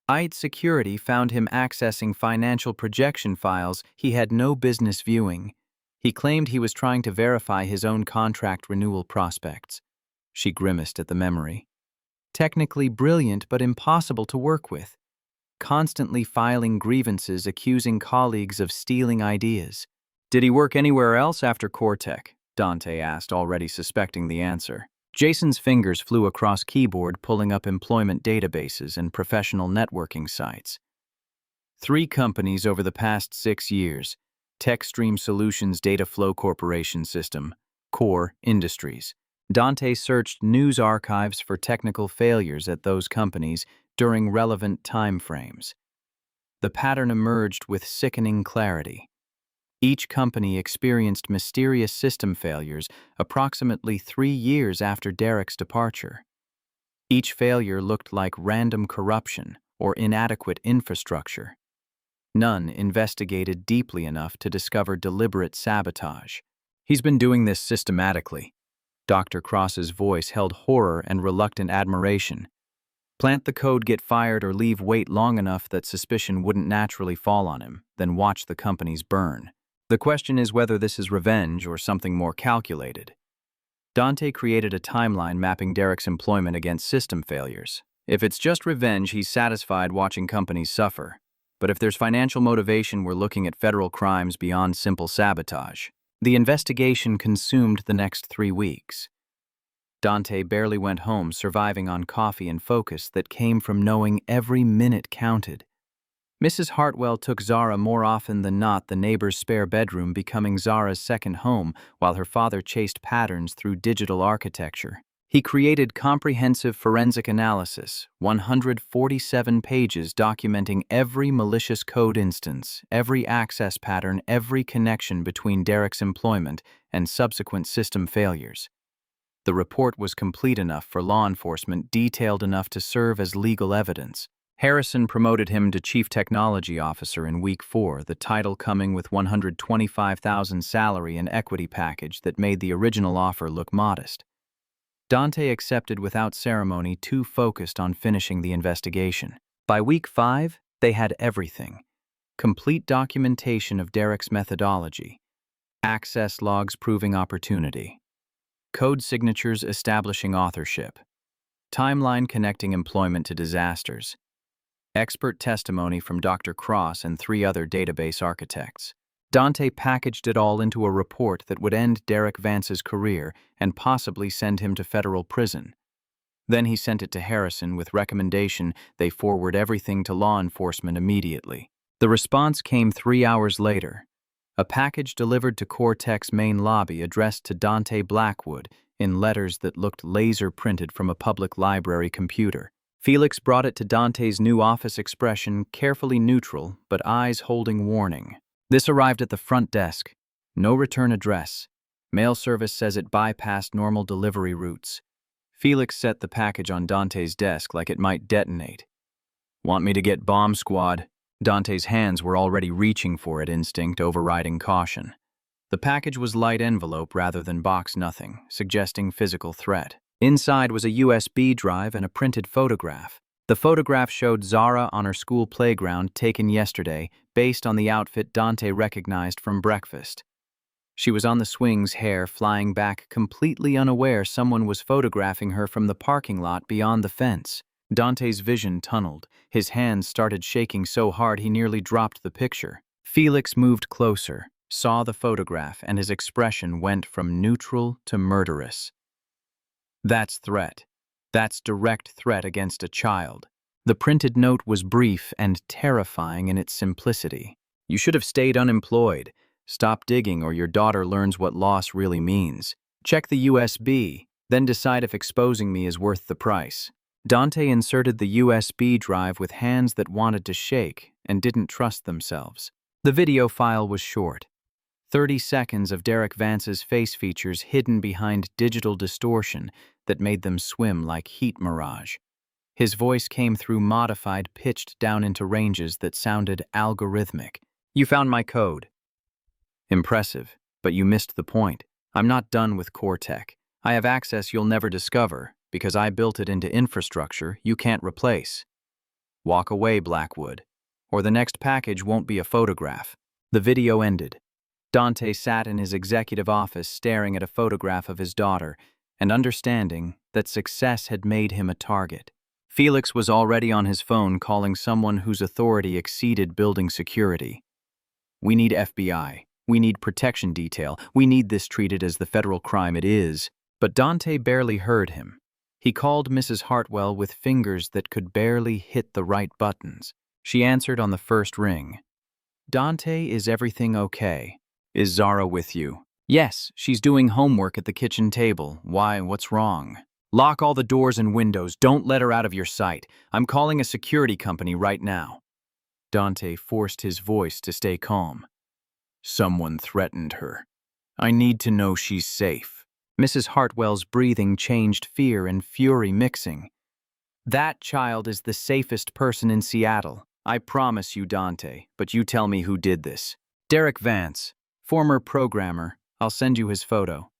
IT Security found him accessing financial projection files he had no business viewing. He claimed he was trying to verify his own contract renewal prospects. She grimaced at the memory. Technically brilliant but impossible to work with. Constantly filing grievances, accusing colleagues of stealing ideas. Did he work anywhere else after Cortex? Dante asked, already suspecting the answer. Jason's fingers flew across keyboard, pulling up employment databases and professional networking sites. 3 companies over the past 6 years. TechStream Solutions Data Flow Corporation System, Core Industries. Dante searched news archives for technical failures at those companies during relevant time frames. The pattern emerged with sickening clarity. Each company experienced mysterious system failures approximately 3 years after Derek's departure. Each failure looked like random corruption or inadequate infrastructure. None investigated deeply enough to discover deliberate sabotage. He's been doing this systematically. Dr. Cross's voice held horror and reluctant admiration. Plant the code, get fired, or leave, wait long enough that suspicion wouldn't naturally fall on him, then watch the companies burn. The question is whether this is revenge or something more calculated. Dante created a timeline mapping Derek's employment against system failures. If it's just revenge, he's satisfied watching companies suffer. But if there's financial motivation, we're looking at federal crimes beyond simple sabotage. The investigation consumed the next 3 weeks. Dante barely went home, surviving on coffee and focus that came from knowing every minute counted. Mrs. Hartwell took Zara more often than not, the neighbor's spare bedroom becoming Zara's second home, while her father chased patterns through digital architecture. He created comprehensive forensic analysis, 147 pages documenting every malicious code instance, every access pattern, every connection between Derek's employment and subsequent system failures. The report was complete enough for law enforcement, detailed enough to serve as legal evidence. Harrison promoted him to Chief Technology Officer in Week 4, the title coming with $125,000 salary and equity package that made the original offer look modest. Dante accepted without ceremony, too focused on finishing the investigation. By Week 5, they had everything. Complete documentation of Derek's methodology, access logs proving opportunity, code signatures establishing authorship, timeline connecting employment to disasters, expert testimony from Dr. Cross and 3 other database architects. Dante packaged it all into a report that would end Derek Vance's career and possibly send him to federal prison. Then he sent it to Harrison with recommendation they forward everything to law enforcement immediately. The response came 3 hours later. A package delivered to Cortex's main lobby addressed to Dante Blackwood in letters that looked laser-printed from a public library computer. Felix brought it to Dante's new office, expression carefully neutral, but eyes holding warning. This arrived at the front desk. No return address. Mail service says it bypassed normal delivery routes. Felix set the package on Dante's desk like it might detonate. "Want me to get bomb squad?" Dante's hands were already reaching for it, instinct overriding caution. The package was light envelope rather than box nothing, suggesting physical threat. Inside was a USB drive and a printed photograph. The photograph showed Zara on her school playground, taken yesterday, based on the outfit Dante recognized from breakfast. She was on the swings, hair flying back, completely unaware someone was photographing her from the parking lot beyond the fence. Dante's vision tunneled. His hands started shaking so hard he nearly dropped the picture. Felix moved closer, saw the photograph, and his expression went from neutral to murderous. That's threat. That's direct threat against a child. The printed note was brief and terrifying in its simplicity. "You should have stayed unemployed. Stop digging or your daughter learns what loss really means. Check the USB, then decide if exposing me is worth the price." Dante inserted the USB drive with hands that wanted to shake and didn't trust themselves. The video file was short. 30 seconds of Derek Vance's face features hidden behind digital distortion that made them swim like heat mirage. His voice came through modified, pitched down into ranges that sounded algorithmic. "You found my code." "Impressive, but you missed the point. I'm not done with core tech. I have access you'll never discover because I built it into infrastructure you can't replace. Walk away, Blackwood, or the next package won't be a photograph." The video ended. Dante sat in his executive office staring at a photograph of his daughter and understanding that success had made him a target. Felix was already on his phone calling someone whose authority exceeded building security. "We need FBI. We need protection detail. We need this treated as the federal crime it is." But Dante barely heard him. He called Mrs. Hartwell with fingers that could barely hit the right buttons. She answered on the first ring. "Dante, is everything okay? Is Zara with you?" "Yes, she's doing homework at the kitchen table. Why, what's wrong?" "Lock all the doors and windows. Don't let her out of your sight. I'm calling a security company right now." Dante forced his voice to stay calm. "Someone threatened her. I need to know she's safe." Mrs. Hartwell's breathing changed, fear and fury mixing. "That child is the safest person in Seattle. I promise you, Dante, but you tell me who did this." "Derek Vance, former programmer. I'll send you his photo."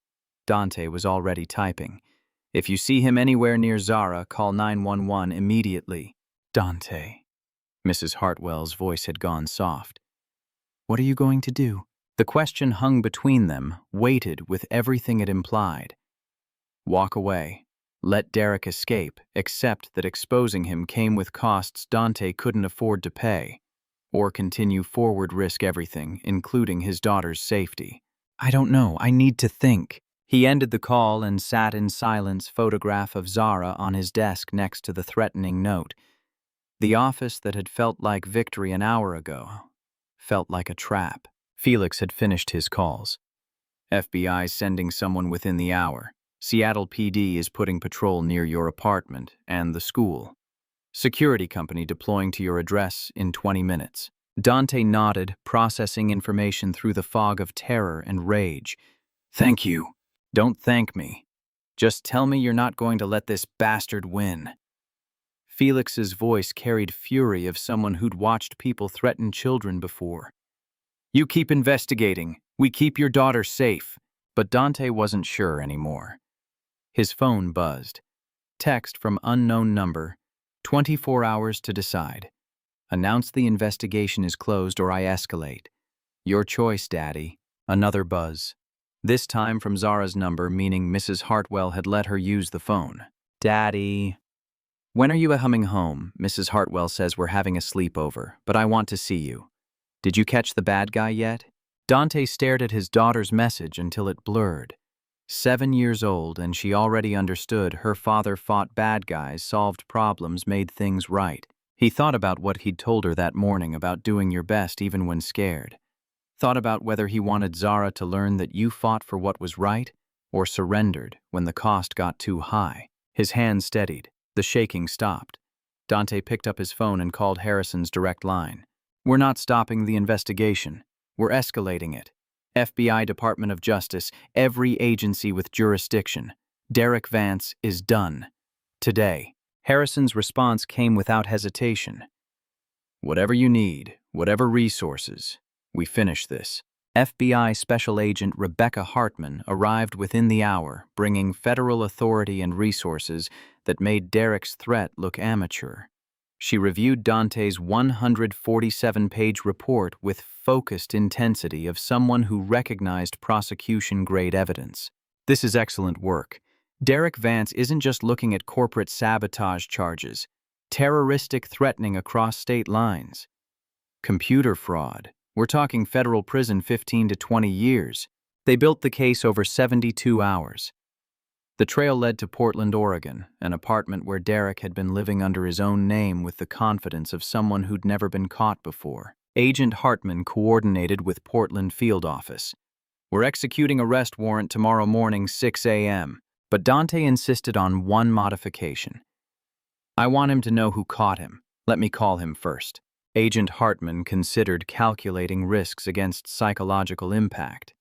Dante was already typing. "If you see him anywhere near Zara, call 911 immediately." "Dante." Mrs. Hartwell's voice had gone soft. "What are you going to do?" The question hung between them, weighted with everything it implied. Walk away. Let Derek escape, except that exposing him came with costs Dante couldn't afford to pay. Or continue forward, risk everything, including his daughter's safety. I don't know, I need to think. He ended the call and sat in silence, photograph of Zara on his desk next to the threatening note. The office that had felt like victory an hour ago felt like a trap. Felix had finished his calls. FBI sending someone within the hour. Seattle PD is putting patrol near your apartment and the school. Security company deploying to your address in 20 minutes. Dante nodded, processing information through the fog of terror and rage. Thank you. Don't thank me. Just tell me you're not going to let this bastard win. Felix's voice carried fury of someone who'd watched people threaten children before. You keep investigating. We keep your daughter safe. But Dante wasn't sure anymore. His phone buzzed. Text from unknown number. 24 hours to decide. Announce the investigation is closed or I escalate. Your choice, Daddy. Another buzz. This time from Zara's number, meaning Mrs. Hartwell had let her use the phone. Daddy. When are you coming home? Mrs. Hartwell says we're having a sleepover, but I want to see you. Did you catch the bad guy yet? Dante stared at his daughter's message until it blurred. 7 years old, and she already understood her father fought bad guys, solved problems, made things right. He thought about what he'd told her that morning about doing your best even when scared. Thought about whether he wanted Zara to learn that you fought for what was right or surrendered when the cost got too high. His hand steadied. The shaking stopped. Dante picked up his phone and called Harrison's direct line. We're not stopping the investigation. We're escalating it. FBI, Department of Justice, every agency with jurisdiction. Derek Vance is done. Today. Harrison's response came without hesitation. Whatever you need, whatever resources, we finish this. FBI Special Agent Rebecca Hartman arrived within the hour, bringing federal authority and resources that made Derek's threat look amateur. She reviewed Dante's 147-page report with focused intensity of someone who recognized prosecution-grade evidence. This is excellent work. Derek Vance isn't just looking at corporate sabotage charges, terroristic threatening across state lines, computer fraud. We're talking federal prison 15 to 20 years. They built the case over 72 hours. The trail led to Portland, Oregon, an apartment where Derek had been living under his own name with the confidence of someone who'd never been caught before. Agent Hartman coordinated with Portland Field Office. We're executing arrest warrant tomorrow morning, 6 a.m., but Dante insisted on one modification. I want him to know who caught him. Let me call him first. Agent Hartman considered calculating risks against psychological impact.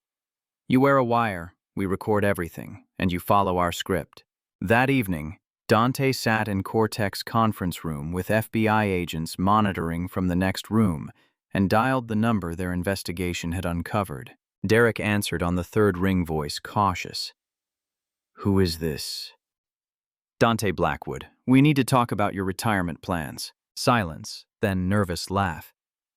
You wear a wire, we record everything, and you follow our script. That evening, Dante sat in Cortex conference room with FBI agents monitoring from the next room and dialed the number their investigation had uncovered. Derek answered on the third ring, voice cautious. Who is this? Dante Blackwood. We need to talk about your retirement plans. Silence, then nervous laugh.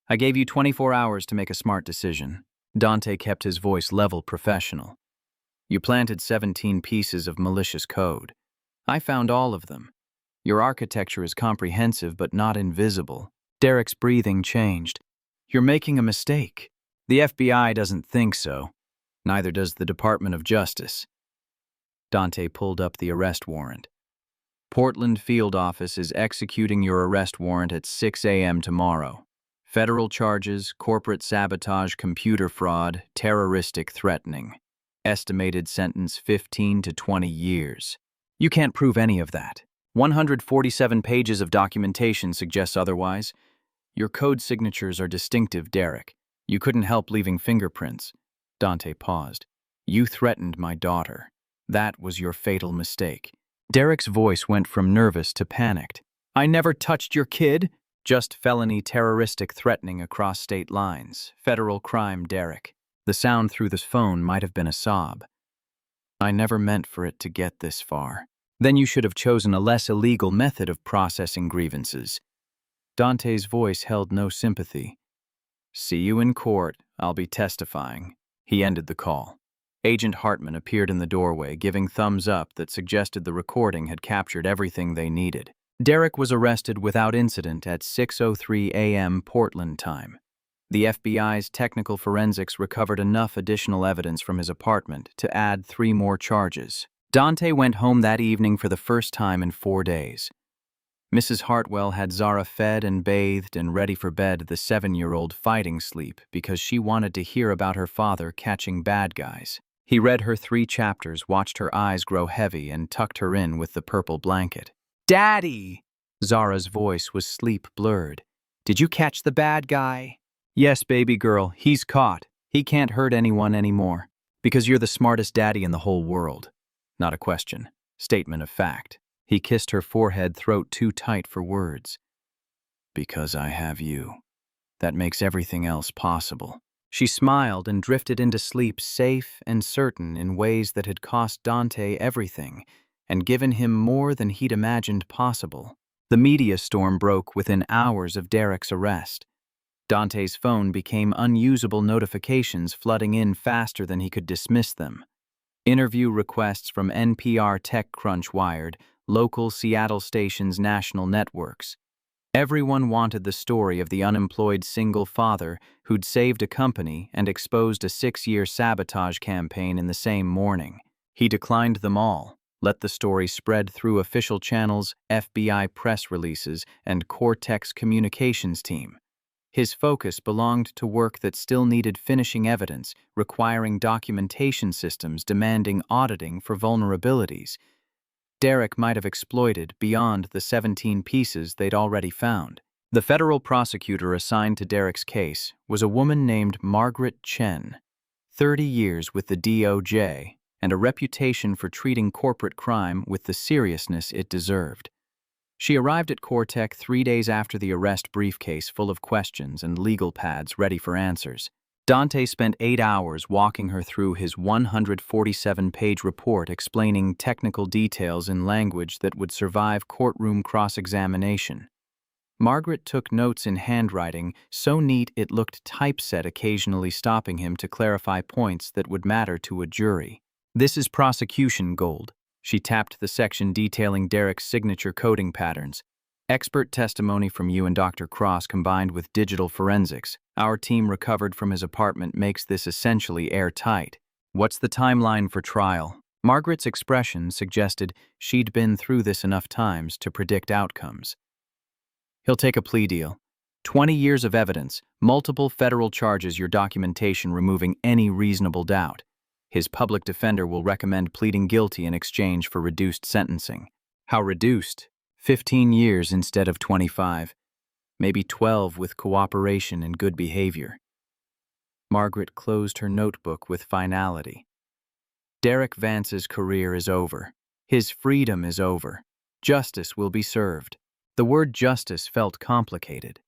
I gave you 24 hours to make a smart decision. Dante kept his voice level, professional. You planted 17 pieces of malicious code. I found all of them. Your architecture is comprehensive but not invisible. Derek's breathing changed. You're making a mistake. The FBI doesn't think so. Neither does the Department of Justice. Dante pulled up the arrest warrant. Portland Field Office is executing your arrest warrant at 6 a.m. tomorrow. Federal charges, corporate sabotage, computer fraud, terroristic threatening. Estimated sentence 15 to 20 years. You can't prove any of that. 147 pages of documentation suggests otherwise. Your code signatures are distinctive, Derek. You couldn't help leaving fingerprints. Dante paused. You threatened my daughter. That was your fatal mistake. Derek's voice went from nervous to panicked. I never touched your kid. Just felony terroristic threatening across state lines. Federal crime, Derek. The sound through the phone might have been a sob. I never meant for it to get this far. Then you should have chosen a less illegal method of processing grievances. Dante's voice held no sympathy. See you in court. I'll be testifying. He ended the call. Agent Hartman appeared in the doorway, giving thumbs up that suggested the recording had captured everything they needed. Derek was arrested without incident at 6:03 a.m. Portland time. The FBI's technical forensics recovered enough additional evidence from his apartment to add 3 more charges. Dante went home that evening for the first time in 4 days. Mrs. Hartwell had Zara fed and bathed and ready for bed the 7-year-old fighting sleep because she wanted to hear about her father catching bad guys. He read her 3 chapters, watched her eyes grow heavy, and tucked her in with the purple blanket. "Daddy!" Zara's voice was sleep-blurred. "Did you catch the bad guy?" "Yes, baby girl, he's caught. He can't hurt anyone anymore. Because you're the smartest daddy in the whole world." Not a question. Statement of fact. He kissed her forehead, throat too tight for words. "Because I have you. That makes everything else possible." She smiled and drifted into sleep, safe and certain in ways that had cost Dante everything and given him more than he'd imagined possible. The media storm broke within hours of Derek's arrest. Dante's phone became unusable notifications flooding in faster than he could dismiss them. Interview requests from NPR, TechCrunch, Wired, local Seattle stations, national networks. Everyone wanted the story of the unemployed single father who'd saved a company and exposed a 6-year sabotage campaign in the same morning. He declined them all, let the story spread through official channels, FBI press releases, and Cortex communications team. His focus belonged to work that still needed finishing evidence, requiring documentation systems demanding auditing for vulnerabilities. Derek might have exploited beyond the 17 pieces they'd already found. The federal prosecutor assigned to Derek's case was a woman named Margaret Chen, 30 years with the DOJ, and a reputation for treating corporate crime with the seriousness it deserved. She arrived at Cortex 3 days after the arrest, briefcase full of questions and legal pads ready for answers. Dante spent 8 hours walking her through his 147-page report explaining technical details in language that would survive courtroom cross-examination. Margaret took notes in handwriting so neat it looked typeset, occasionally stopping him to clarify points that would matter to a jury. "This is prosecution gold." She tapped the section detailing Derek's signature coding patterns. "Expert testimony from you and Dr. Cross combined with digital forensics our team recovered from his apartment makes this essentially airtight. What's the timeline for trial?" Margaret's expression suggested she'd been through this enough times to predict outcomes. "He'll take a plea deal. 20 years of evidence, multiple federal charges, your documentation removing any reasonable doubt. His public defender will recommend pleading guilty in exchange for reduced sentencing." "How reduced?" 15 years instead of 25. Maybe 12 with cooperation and good behavior. Margaret closed her notebook with finality. Derek Vance's career is over. His freedom is over. Justice will be served. The word justice felt complicated.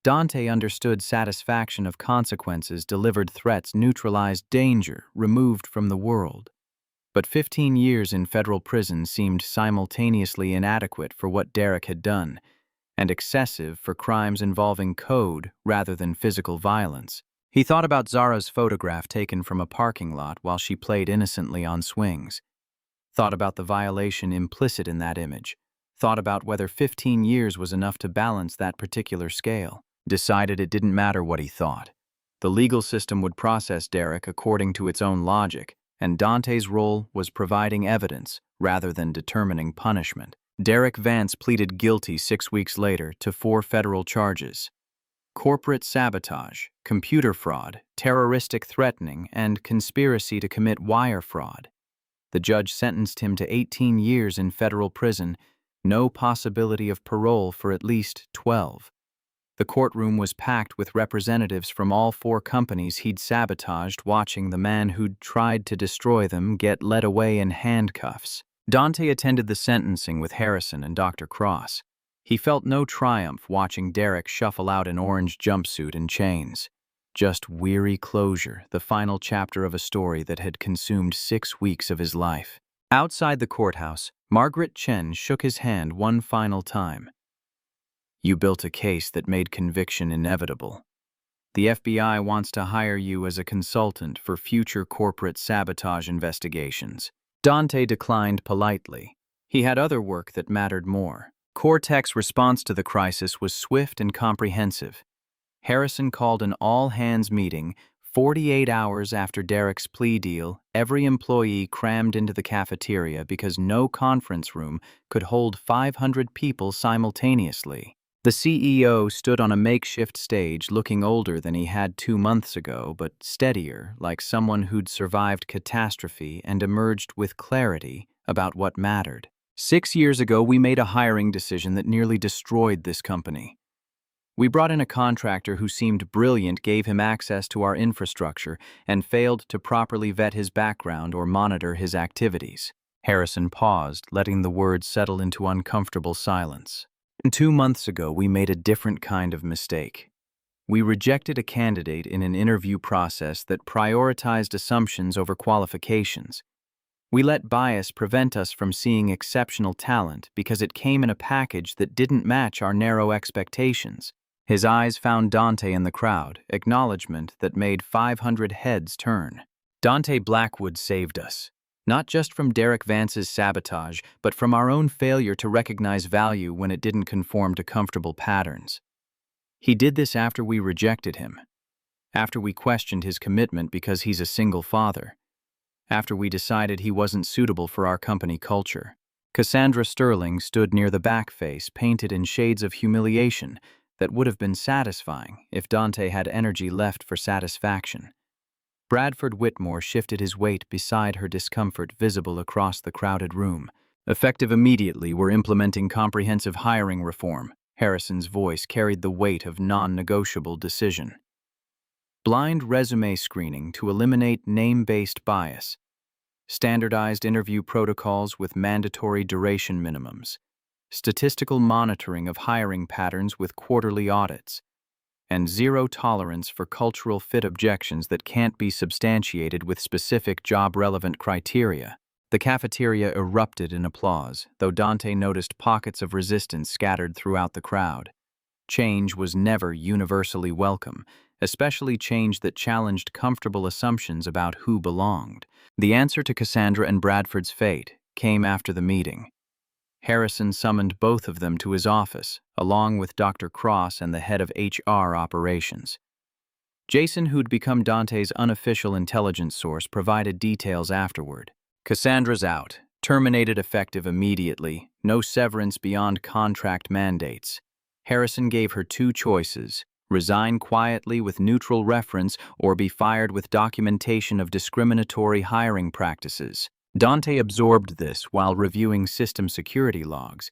Dante understood satisfaction of consequences, delivered threats, neutralized danger, removed from the world. But 15 years in federal prison seemed simultaneously inadequate for what Derek had done, and excessive for crimes involving code rather than physical violence. He thought about Zara's photograph taken from a parking lot while she played innocently on swings. Thought about the violation implicit in that image. Thought about whether 15 years was enough to balance that particular scale. Decided it didn't matter what he thought. The legal system would process Derek according to its own logic, and Dante's role was providing evidence rather than determining punishment. Derek Vance pleaded guilty 6 weeks later to 4 federal charges: corporate sabotage, computer fraud, terroristic threatening, and conspiracy to commit wire fraud. The judge sentenced him to 18 years in federal prison, no possibility of parole for at least 12. The courtroom was packed with representatives from all 4 companies he'd sabotaged, watching the man who'd tried to destroy them get led away in handcuffs. Dante attended the sentencing with Harrison and Dr. Cross. He felt no triumph watching Derek shuffle out in orange jumpsuit and chains. Just weary closure, the final chapter of a story that had consumed 6 weeks of his life. Outside the courthouse, Margaret Chen shook his hand one final time. "You built a case that made conviction inevitable." The FBI wants to hire you as a consultant for future corporate sabotage investigations. Dante declined politely. He had other work that mattered more. Cortex's response to the crisis was swift and comprehensive. Harrison called an all-hands meeting 48 hours after Derek's plea deal. Every employee crammed into the cafeteria because no conference room could hold 500 people simultaneously. The CEO stood on a makeshift stage looking older than he had 2 months ago, but steadier, like someone who'd survived catastrophe and emerged with clarity about what mattered. 6 years ago, we made a hiring decision that nearly destroyed this company. We brought in a contractor who seemed brilliant, gave him access to our infrastructure, and failed to properly vet his background or monitor his activities. Harrison paused, letting the words settle into uncomfortable silence. 2 months ago, we made a different kind of mistake. We rejected a candidate in an interview process that prioritized assumptions over qualifications. We let bias prevent us from seeing exceptional talent because it came in a package that didn't match our narrow expectations. His eyes found Dante in the crowd, acknowledgement that made 500 heads turn. Dante Blackwood saved us. Not just from Derek Vance's sabotage, but from our own failure to recognize value when it didn't conform to comfortable patterns. He did this after we rejected him, after we questioned his commitment because he's a single father, after we decided he wasn't suitable for our company culture. Cassandra Sterling stood near the back face, painted in shades of humiliation that would have been satisfying if Dante had energy left for satisfaction. Bradford Whitmore shifted his weight beside her, discomfort visible across the crowded room. Effective immediately, we're implementing comprehensive hiring reform. Harrison's voice carried the weight of non-negotiable decision. Blind resume screening to eliminate name-based bias. Standardized interview protocols with mandatory duration minimums. Statistical monitoring of hiring patterns with quarterly audits. And zero tolerance for cultural fit objections that can't be substantiated with specific job-relevant criteria. The cafeteria erupted in applause, though Dante noticed pockets of resistance scattered throughout the crowd. Change was never universally welcome, especially change that challenged comfortable assumptions about who belonged. The answer to Cassandra and Bradford's fate came after the meeting. Harrison summoned both of them to his office, along with Dr. Cross and the head of HR operations. Jason, who'd become Dante's unofficial intelligence source, provided details afterward. Cassandra's out, terminated effective immediately, no severance beyond contract mandates. Harrison gave her 2 choices: resign quietly with neutral reference or be fired with documentation of discriminatory hiring practices. Dante absorbed this while reviewing system security logs.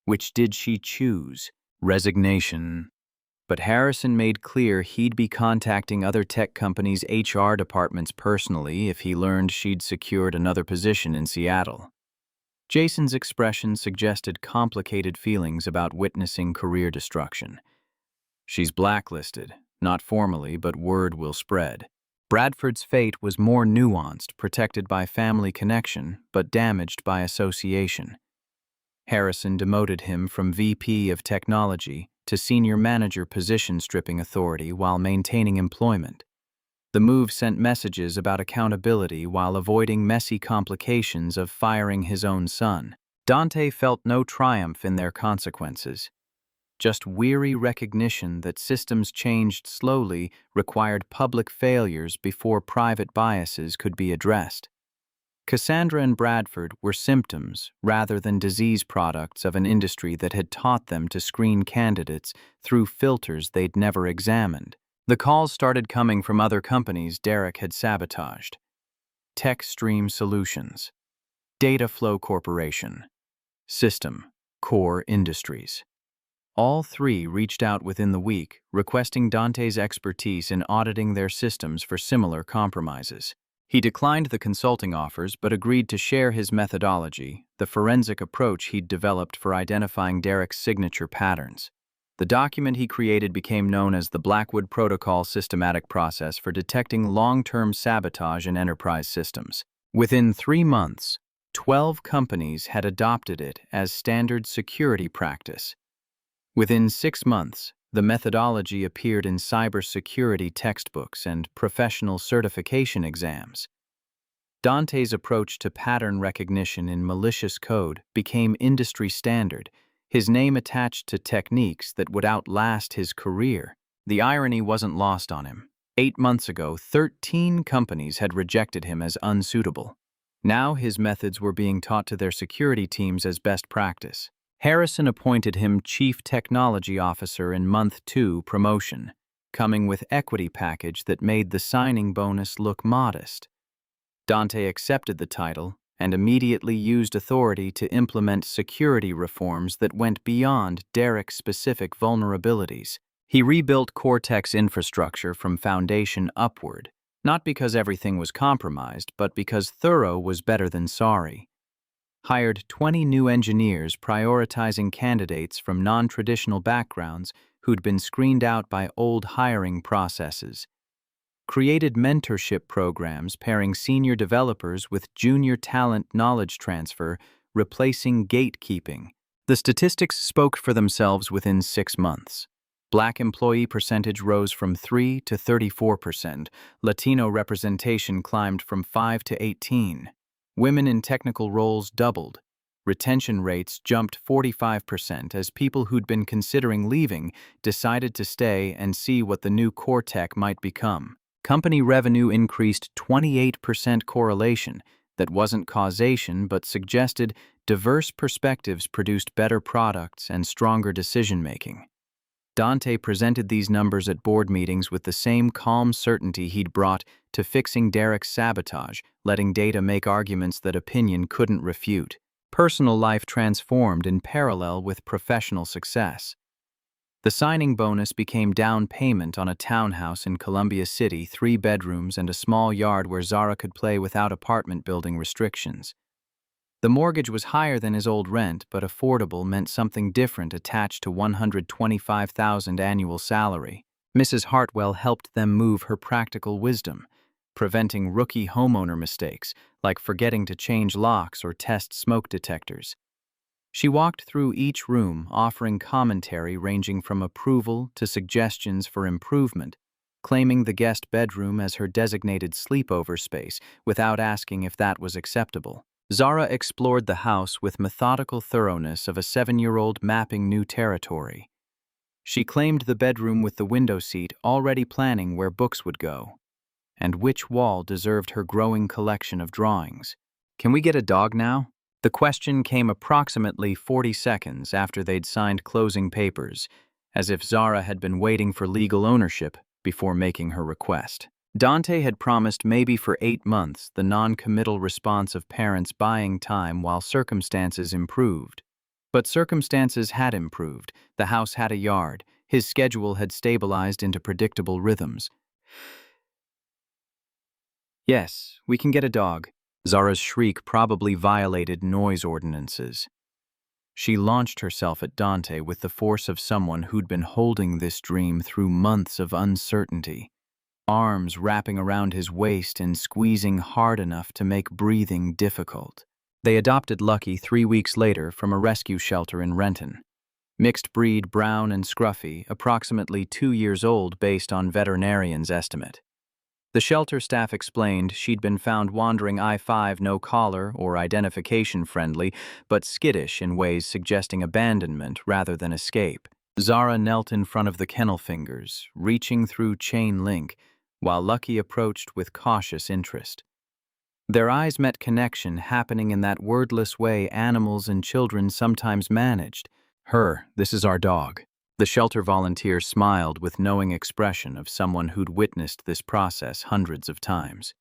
Which did she choose? Resignation. But Harrison made clear he'd be contacting other tech companies' HR departments personally if he learned she'd secured another position in Seattle. Jason's expression suggested complicated feelings about witnessing career destruction. She's blacklisted, not formally, but word will spread. Bradford's fate was more nuanced, protected by family connection, but damaged by association. Harrison demoted him from VP of Technology to senior manager position, stripping authority while maintaining employment. The move sent messages about accountability while avoiding messy complications of firing his own son. Dante felt no triumph in their consequences. Just weary recognition that systems changed slowly, required public failures before private biases could be addressed. Cassandra and Bradford were symptoms rather than disease products of an industry that had taught them to screen candidates through filters they'd never examined. The calls started coming from other companies Derek had sabotaged. TechStream Solutions, Dataflow Corporation, System, Core Industries. All 3 reached out within the week, requesting Dante's expertise in auditing their systems for similar compromises. He declined the consulting offers but agreed to share his methodology, the forensic approach he'd developed for identifying Derek's signature patterns. The document he created became known as the Blackwood Protocol systematic process for detecting long-term sabotage in enterprise systems. Within 3 months, 12 companies had adopted it as standard security practice. Within 6 months, The methodology appeared in cybersecurity textbooks and professional certification exams. Dante's approach to pattern recognition in malicious code became industry standard, his name attached to techniques that would outlast his career. The irony wasn't lost on him. 8 months ago, 13 companies had rejected him as unsuitable. Now his methods were being taught to their security teams as best practice. Harrison appointed him Chief Technology Officer in month 2 promotion, coming with equity package that made the signing bonus look modest. Dante accepted the title and immediately used authority to implement security reforms that went beyond Derek's specific vulnerabilities. He rebuilt Cortex infrastructure from foundation upward, not because everything was compromised, but because thorough was better than sorry. Hired 20 new engineers prioritizing candidates from non-traditional backgrounds who'd been screened out by old hiring processes. Created mentorship programs pairing senior developers with junior talent knowledge transfer, replacing gatekeeping. The statistics spoke for themselves within 6 months. Black employee percentage rose from 3 to 34%. Latino representation climbed from 5 to 18. Women in technical roles doubled. Retention rates jumped 45% as people who'd been considering leaving decided to stay and see what the new core tech might become. Company revenue increased 28% correlation. That wasn't causation, but suggested diverse perspectives produced better products and stronger decision-making. Dante presented these numbers at board meetings with the same calm certainty he'd brought to fixing Derek's sabotage, letting data make arguments that opinion couldn't refute. Personal life transformed in parallel with professional success. The signing bonus became down payment on a townhouse in Columbia City, 3 bedrooms and a small yard where Zara could play without apartment building restrictions. The mortgage was higher than his old rent, but affordable meant something different attached to $125,000 annual salary. Mrs. Hartwell helped them move her practical wisdom, preventing rookie homeowner mistakes, like forgetting to change locks or test smoke detectors. She walked through each room, offering commentary ranging from approval to suggestions for improvement, claiming the guest bedroom as her designated sleepover space without asking if that was acceptable. Zara explored the house with methodical thoroughness of a 7-year-old mapping new territory. She claimed the bedroom with the window seat, already planning where books would go, and which wall deserved her growing collection of drawings. "Can we get a dog now?" The question came approximately 40 seconds after they'd signed closing papers, as if Zara had been waiting for legal ownership before making her request. Dante had promised maybe for 8 months, the non-committal response of parents buying time while circumstances improved. But circumstances had improved. The house had a yard. His schedule had stabilized into predictable rhythms. "Yes, we can get a dog." Zara's shriek probably violated noise ordinances. She launched herself at Dante with the force of someone who'd been holding this dream through months of uncertainty, arms wrapping around his waist and squeezing hard enough to make breathing difficult. They adopted Lucky 3 weeks later from a rescue shelter in Renton. Mixed breed, brown and scruffy, approximately 2 years old based on veterinarian's estimate. The shelter staff explained she'd been found wandering I-5 no collar or identification friendly, but skittish in ways suggesting abandonment rather than escape. Zara knelt in front of the kennel fingers, reaching through chain link, while Lucky approached with cautious interest. Their eyes met connection happening in that wordless way animals and children sometimes managed. This is our dog." The shelter volunteer smiled with knowing expression of someone who'd witnessed this process hundreds of times.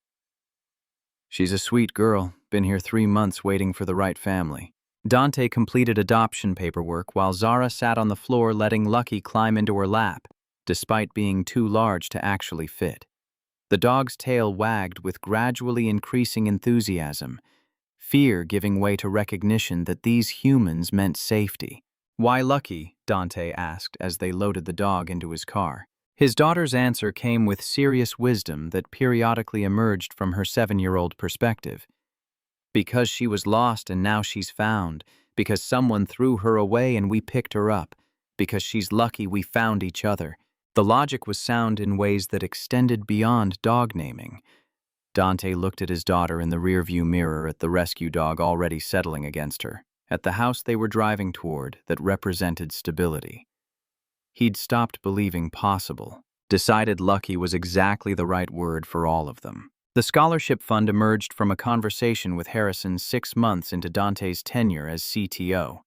"She's a sweet girl, been here 3 months waiting for the right family." Dante completed adoption paperwork while Zara sat on the floor letting Lucky climb into her lap, despite being too large to actually fit. The dog's tail wagged with gradually increasing enthusiasm, fear giving way to recognition that these humans meant safety. "Why Lucky?" Dante asked as they loaded the dog into his car. His daughter's answer came with serious wisdom that periodically emerged from her 7-year-old perspective. "Because she was lost and now she's found. Because someone threw her away and we picked her up. Because she's lucky we found each other. The logic was sound in ways that extended beyond dog naming. Dante looked at his daughter in the rearview mirror, at the rescue dog already settling against her, at the house they were driving toward that represented stability. He'd stopped believing possible, decided lucky was exactly the right word for all of them. The scholarship fund emerged from a conversation with Harrison 6 months into Dante's tenure as CTO.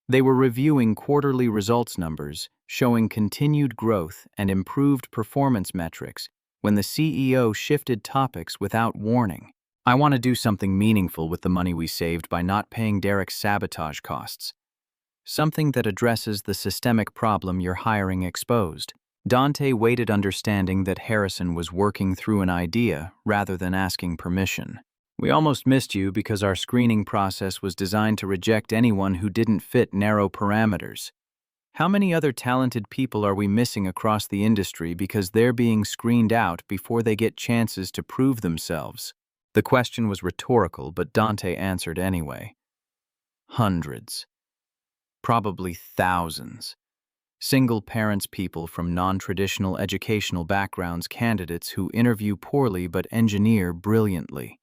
They were reviewing quarterly results numbers, showing continued growth and improved performance metrics, when the CEO shifted topics without warning. "I want to do something meaningful with the money we saved by not paying Derek's sabotage costs. Something that addresses the systemic problem your hiring exposed." Dante waited, understanding that Harrison was working through an idea rather than asking permission. "We almost missed you because our screening process was designed to reject anyone who didn't fit narrow parameters. How many other talented people are we missing across the industry because they're being screened out before they get chances to prove themselves?" The question was rhetorical, but Dante answered anyway. Hundreds. Probably thousands. Single parents, people from non-traditional educational backgrounds, candidates who interview poorly but engineer brilliantly.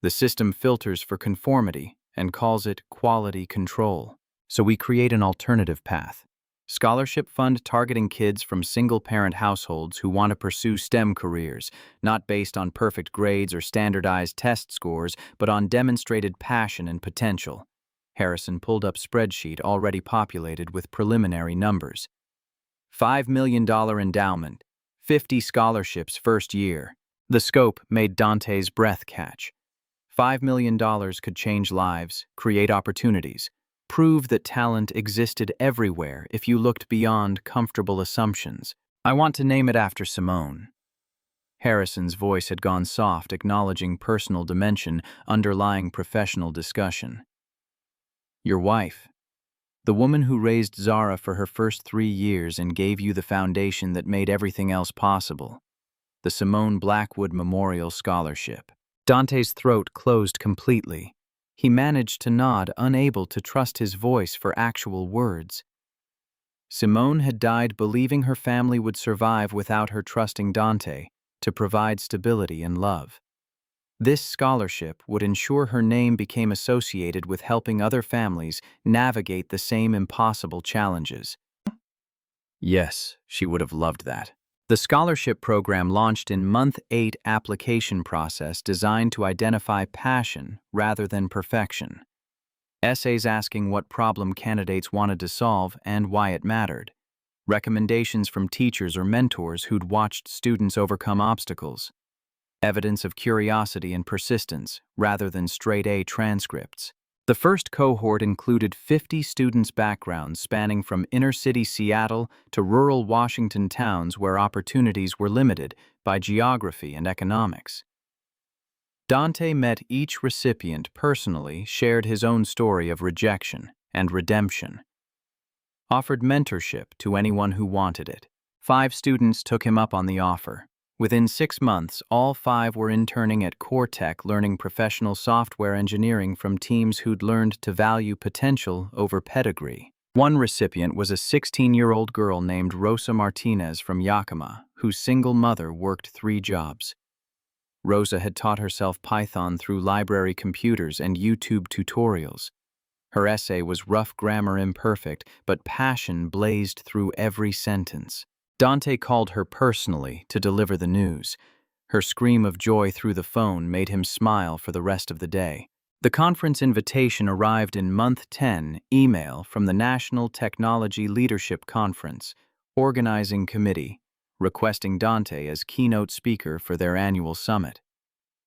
The system filters for conformity and calls it quality control. So we create an alternative path. Scholarship fund targeting kids from single-parent households who want to pursue STEM careers, not based on perfect grades or standardized test scores, but on demonstrated passion and potential. Harrison pulled up spreadsheet already populated with preliminary numbers. $5 million endowment, 50 scholarships first year. The scope made Dante's breath catch. $5 million could change lives, create opportunities, prove that talent existed everywhere if you looked beyond comfortable assumptions. "I want to name it after Simone." Harrison's voice had gone soft, acknowledging personal dimension underlying professional discussion. "Your wife. The woman who raised Zara for her first 3 years and gave you the foundation that made everything else possible. The Simone Blackwood Memorial Scholarship." Dante's throat closed completely. He managed to nod, unable to trust his voice for actual words. Simone had died believing her family would survive without her trusting Dante to provide stability and love. This scholarship would ensure her name became associated with helping other families navigate the same impossible challenges. Yes, she would have loved that. The scholarship program launched in month 8 application process designed to identify passion rather than perfection. Essays asking what problem candidates wanted to solve and why it mattered. Recommendations from teachers or mentors who'd watched students overcome obstacles. Evidence of curiosity and persistence rather than straight A transcripts. The first cohort included 50 students' backgrounds spanning from inner-city Seattle to rural Washington towns where opportunities were limited by geography and economics. Dante met each recipient personally, shared his own story of rejection and redemption. Offered mentorship to anyone who wanted it. 5 students took him up on the offer. Within 6 months, all 5 were interning at CoreTech, learning professional software engineering from teams who'd learned to value potential over pedigree. One recipient was a 16-year-old girl named Rosa Martinez from Yakima, whose single mother worked 3 jobs. Rosa had taught herself Python through library computers and YouTube tutorials. Her essay was rough grammar imperfect, but passion blazed through every sentence. Dante called her personally to deliver the news. Her scream of joy through the phone made him smile for the rest of the day. The conference invitation arrived in month 10, email from the National Technology Leadership Conference, organizing committee, requesting Dante as keynote speaker for their annual summit.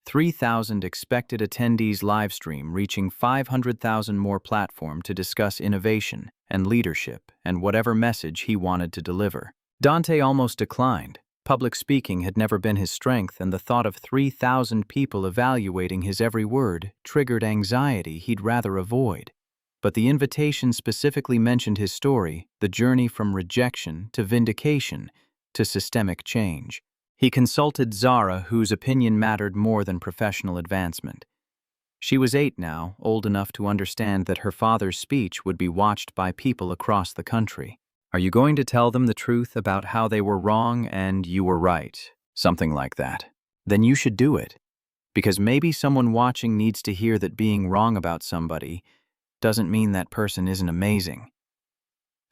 3,000 expected attendees livestream, reaching 500,000 more platform to discuss innovation and leadership and whatever message he wanted to deliver. Dante almost declined. Public speaking had never been his strength, and the thought of 3,000 people evaluating his every word triggered anxiety he'd rather avoid. But the invitation specifically mentioned his story, the journey from rejection to vindication to systemic change. He consulted Zara, whose opinion mattered more than professional advancement. She was 8 now, old enough to understand that her father's speech would be watched by people across the country. Are you going to tell them the truth about how they were wrong and you were right? Something like that. Then you should do it. Because maybe someone watching needs to hear that being wrong about somebody doesn't mean that person isn't amazing.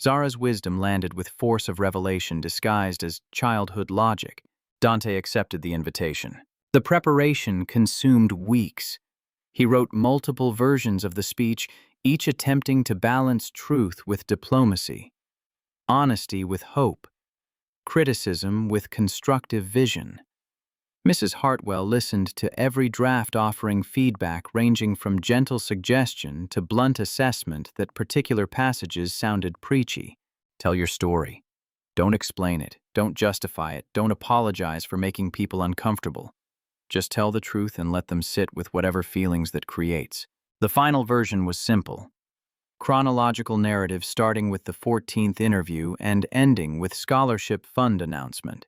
Zara's wisdom landed with force of revelation disguised as childhood logic. Dante accepted the invitation. The preparation consumed weeks. He wrote multiple versions of the speech, each attempting to balance truth with diplomacy, honesty with hope, criticism with constructive vision. Mrs. Hartwell listened to every draft, offering feedback ranging from gentle suggestion to blunt assessment that particular passages sounded preachy. Tell your story. Don't explain it. Don't justify it. Don't apologize for making people uncomfortable. Just tell the truth and let them sit with whatever feelings that creates. The final version was simple. Chronological narrative starting with the 14th interview and ending with scholarship fund announcement.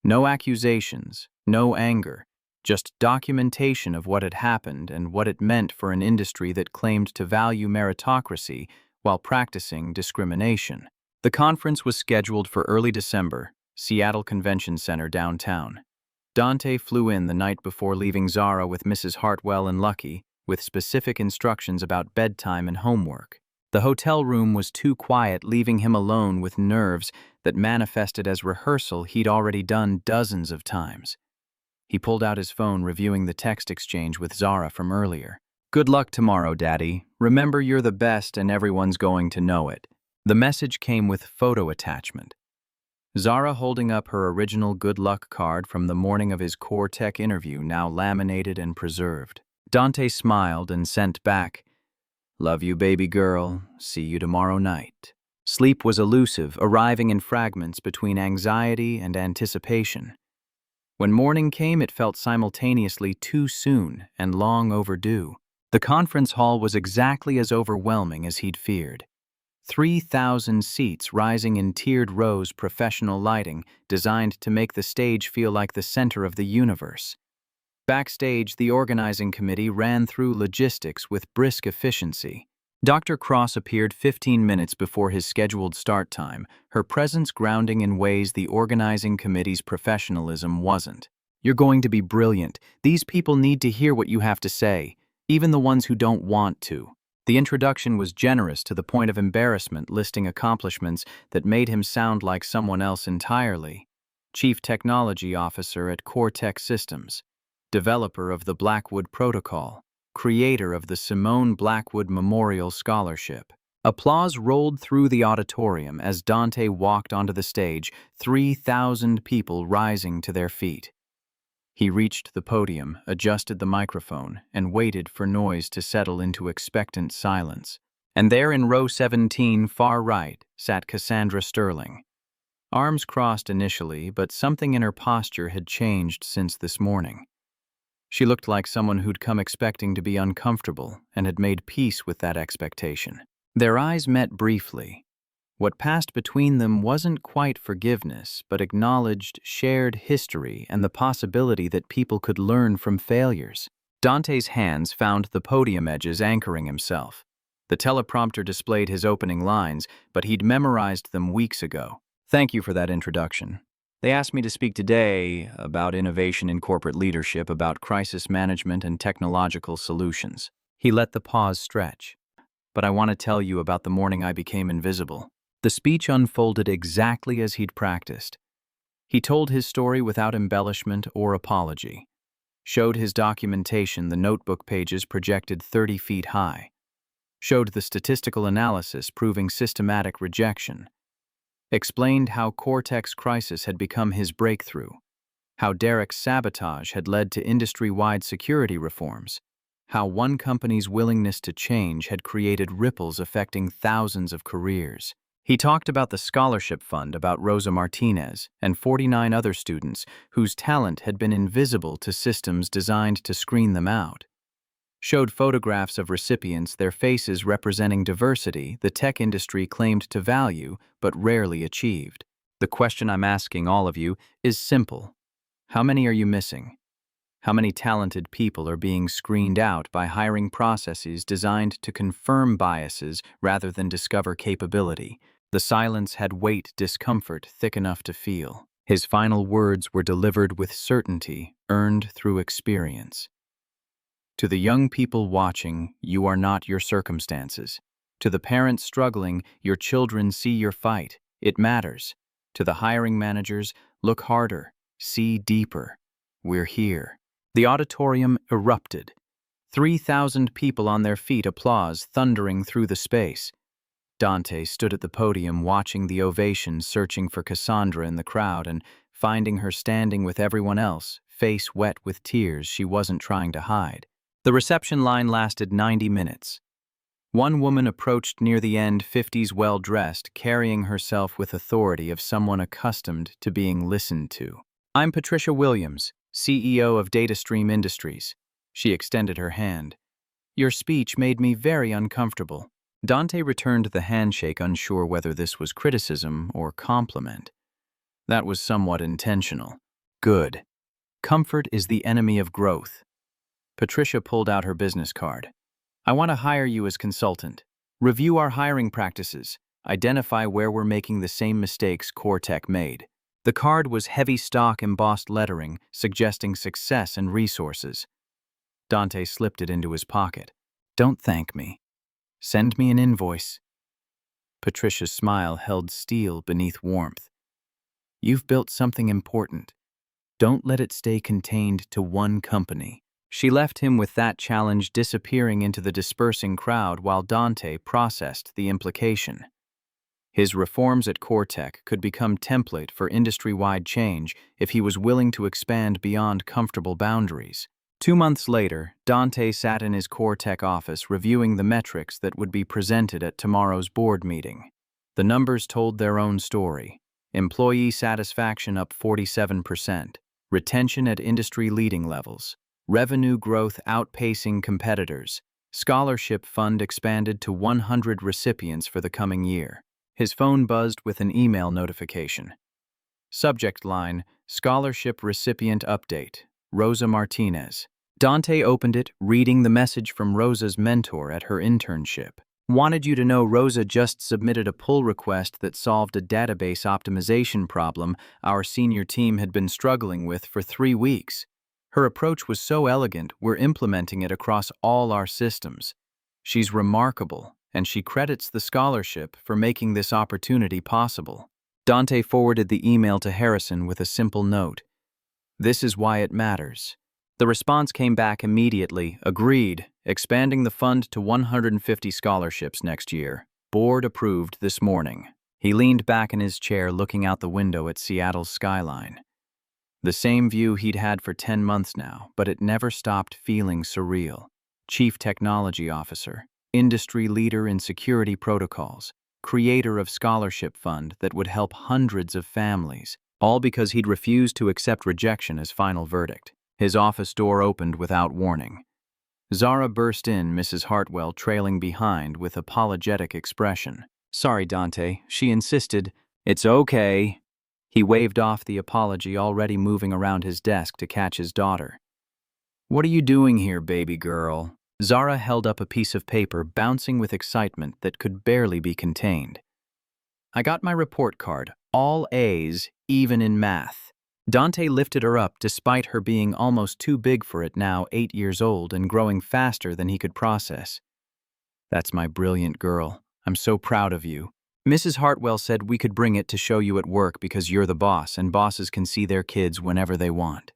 No accusations, no anger, just documentation of what had happened and what it meant for an industry that claimed to value meritocracy while practicing discrimination. The conference was scheduled for early December, Seattle Convention Center downtown. Dante flew in the night before, leaving Zara with Mrs. Hartwell and Lucky, with specific instructions about bedtime and homework. The hotel room was too quiet, leaving him alone with nerves that manifested as rehearsal he'd already done dozens of times. He pulled out his phone, reviewing the text exchange with Zara from earlier. "Good luck tomorrow, Daddy. Remember, you're the best and everyone's going to know it." The message came with photo attachment. Zara holding up her original good luck card from the morning of his core tech interview, now laminated and preserved. Dante smiled and sent back, "Love you, baby girl. See you tomorrow night." Sleep was elusive, arriving in fragments between anxiety and anticipation. When morning came, it felt simultaneously too soon and long overdue. The conference hall was exactly as overwhelming as he'd feared. 3,000 seats rising in tiered rows, professional lighting designed to make the stage feel like the center of the universe. Backstage, the organizing committee ran through logistics with brisk efficiency. Dr. Cross appeared 15 minutes before his scheduled start time, her presence grounding in ways the organizing committee's professionalism wasn't. "You're going to be brilliant. These people need to hear what you have to say, even the ones who don't want to." The introduction was generous to the point of embarrassment, listing accomplishments that made him sound like someone else entirely. Chief Technology Officer at Cortex Systems, developer of the Blackwood Protocol, creator of the Simone Blackwood Memorial Scholarship. Applause rolled through the auditorium as Dante walked onto the stage, 3,000 people rising to their feet. He reached the podium, adjusted the microphone, and waited for noise to settle into expectant silence. And there in row 17, far right, sat Cassandra Sterling. Arms crossed initially, but something in her posture had changed since this morning. She looked like someone who'd come expecting to be uncomfortable and had made peace with that expectation. Their eyes met briefly. What passed between them wasn't quite forgiveness, but acknowledged shared history and the possibility that people could learn from failures. Dante's hands found the podium edges, anchoring himself. The teleprompter displayed his opening lines, but he'd memorized them weeks ago. "Thank you for that introduction. They asked me to speak today about innovation in corporate leadership, about crisis management and technological solutions." He let the pause stretch. "But I want to tell you about the morning I became invisible." The speech unfolded exactly as he'd practiced. He told his story without embellishment or apology. Showed his documentation, the notebook pages projected 30 feet high. Showed the statistical analysis proving systematic rejection. Explained how Cortex Crisis had become his breakthrough. How Derek's sabotage had led to industry-wide security reforms. How one company's willingness to change had created ripples affecting thousands of careers. He talked about the scholarship fund, about Rosa Martinez and 49 other students whose talent had been invisible to systems designed to screen them out. Showed photographs of recipients, their faces representing diversity the tech industry claimed to value but rarely achieved. The question I'm asking all of you is simple. How many are you missing? How many talented people are being screened out by hiring processes designed to confirm biases rather than discover capability? The silence had weight, discomfort thick enough to feel. His final words were delivered with certainty, earned through experience. To the young people watching, you are not your circumstances. To the parents struggling, your children see your fight. It matters. To the hiring managers, look harder, see deeper. We're here. The auditorium erupted. 3,000 people on their feet, applause thundering through the space. Dante stood at the podium watching the ovation, searching for Cassandra in the crowd and finding her standing with everyone else, face wet with tears she wasn't trying to hide. The reception line lasted 90 minutes. One woman approached near the end, 50s well-dressed, carrying herself with authority of someone accustomed to being listened to. "I'm Patricia Williams, CEO of DataStream Industries." She extended her hand. "Your speech made me very uncomfortable." Dante returned the handshake, unsure whether this was criticism or compliment. That was somewhat intentional. "Good. Comfort is the enemy of growth." Patricia pulled out her business card. "I want to hire you as consultant. Review our hiring practices. Identify where we're making the same mistakes CoreTech made." The card was heavy stock embossed lettering, suggesting success and resources. Dante slipped it into his pocket. "Don't thank me. Send me an invoice." Patricia's smile held steel beneath warmth. "You've built something important. Don't let it stay contained to one company." She left him with that challenge, disappearing into the dispersing crowd while Dante processed the implication. His reforms at CoreTech could become template for industry-wide change if he was willing to expand beyond comfortable boundaries. 2 months later, Dante sat in his CoreTech office reviewing the metrics that would be presented at tomorrow's board meeting. The numbers told their own story. Employee satisfaction up 47%, retention at industry-leading levels, revenue growth outpacing competitors, scholarship fund expanded to 100 recipients for the coming year. His phone buzzed with an email notification. Subject line, "Scholarship Recipient Update, Rosa Martinez." Dante opened it, reading the message from Rosa's mentor at her internship. "Wanted you to know Rosa just submitted a pull request that solved a database optimization problem our senior team had been struggling with for 3 weeks. Her approach was so elegant, we're implementing it across all our systems. She's remarkable, and she credits the scholarship for making this opportunity possible." Dante forwarded the email to Harrison with a simple note. "This is why it matters." The response came back immediately. "Agreed. Expanding the fund to 150 scholarships next year. Board approved this morning." He leaned back in his chair, looking out the window at Seattle's skyline. The same view he'd had for 10 months now, but it never stopped feeling surreal. Chief Technology Officer, industry leader in security protocols, creator of scholarship fund that would help hundreds of families, all because he'd refused to accept rejection as final verdict. His office door opened without warning. Zara burst in, Mrs. Hartwell trailing behind with apologetic expression. "Sorry, Dante," she insisted. "It's okay." He waved off the apology, already moving around his desk to catch his daughter. "What are you doing here, baby girl?" Zara held up a piece of paper, bouncing with excitement that could barely be contained. "I got my report card, all A's, even in math." Dante lifted her up despite her being almost too big for it now, 8 years old and growing faster than he could process. "That's my brilliant girl. I'm so proud of you. Mrs. Hartwell said we could bring it to show you at work because you're the boss and bosses can see their kids whenever they want."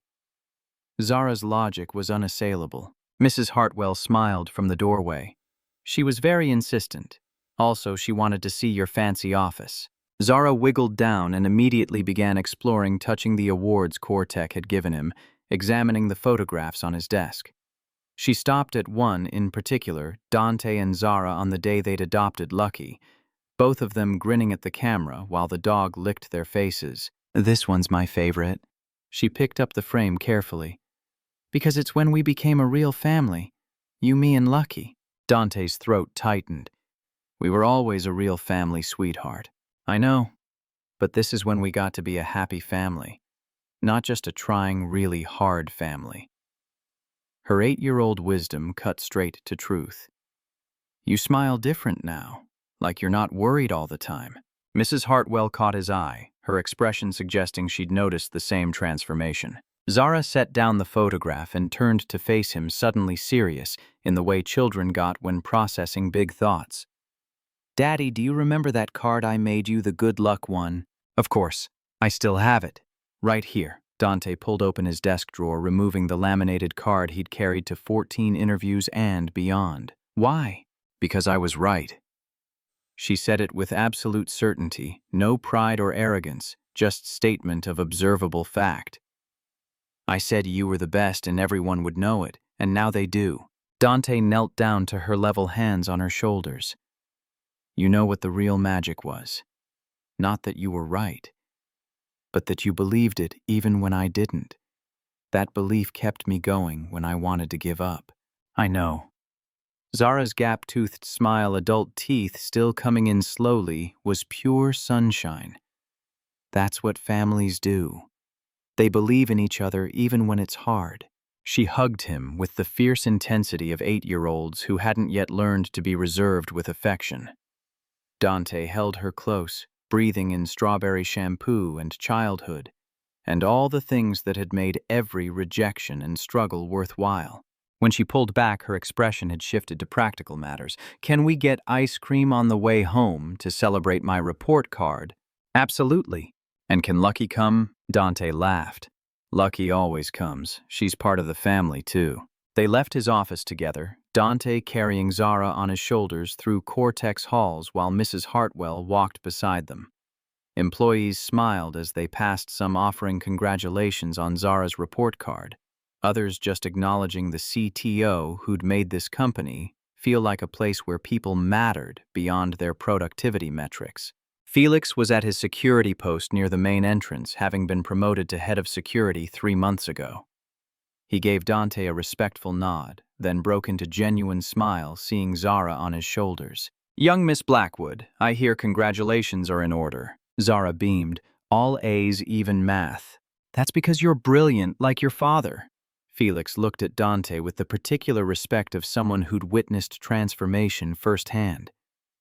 Zara's logic was unassailable. Mrs. Hartwell smiled from the doorway. She was very insistent. Also, she wanted to see your fancy office. Zara wiggled down and immediately began exploring, touching the awards CoreTech had given him, examining the photographs on his desk. She stopped at one in particular, Dante and Zara on the day they'd adopted Lucky, both of them grinning at the camera while the dog licked their faces. "This one's my favorite." She picked up the frame carefully. "Because it's when we became a real family. You, me, and Lucky." Dante's throat tightened. "We were always a real family, sweetheart." "I know, but this is when we got to be a happy family, not just a trying really hard family." Her 8-year-old wisdom cut straight to truth. "You smile different now, like you're not worried all the time." Mrs. Hartwell caught his eye, her expression suggesting she'd noticed the same transformation. Zara set down the photograph and turned to face him, suddenly serious, in the way children got when processing big thoughts. "Daddy, do you remember that card I made you, the good luck one?" "Of course. I still have it. Right here." Dante pulled open his desk drawer, removing the laminated card he'd carried to 14 interviews and beyond. "Why?" "Because I was right." She said it with absolute certainty, no pride or arrogance, just statement of observable fact. "I said you were the best and everyone would know it, and now they do." Dante knelt down to her, level hands on her shoulders. "You know what the real magic was. Not that you were right, but that you believed it even when I didn't. That belief kept me going when I wanted to give up." "I know." Zara's gap-toothed smile, adult teeth still coming in slowly, was pure sunshine. "That's what families do. They believe in each other even when it's hard." She hugged him with the fierce intensity of 8-year-olds who hadn't yet learned to be reserved with affection. Dante held her close, breathing in strawberry shampoo and childhood, and all the things that had made every rejection and struggle worthwhile. When she pulled back, her expression had shifted to practical matters. "Can we get ice cream on the way home to celebrate my report card?" "Absolutely." "And can Lucky come?" Dante laughed. "Lucky always comes. She's part of the family, too." They left his office together, Dante carrying Zara on his shoulders through Cortex halls while Mrs. Hartwell walked beside them. Employees smiled as they passed, some offering congratulations on Zara's report card, others just acknowledging the CTO who'd made this company feel like a place where people mattered beyond their productivity metrics. Felix was at his security post near the main entrance, having been promoted to head of security 3 months ago. He gave Dante a respectful nod, then broke into genuine smile seeing Zara on his shoulders. "Young Miss Blackwood, I hear congratulations are in order." Zara beamed. "All A's, even math." "That's because you're brilliant, like your father." Felix looked at Dante with the particular respect of someone who'd witnessed transformation firsthand.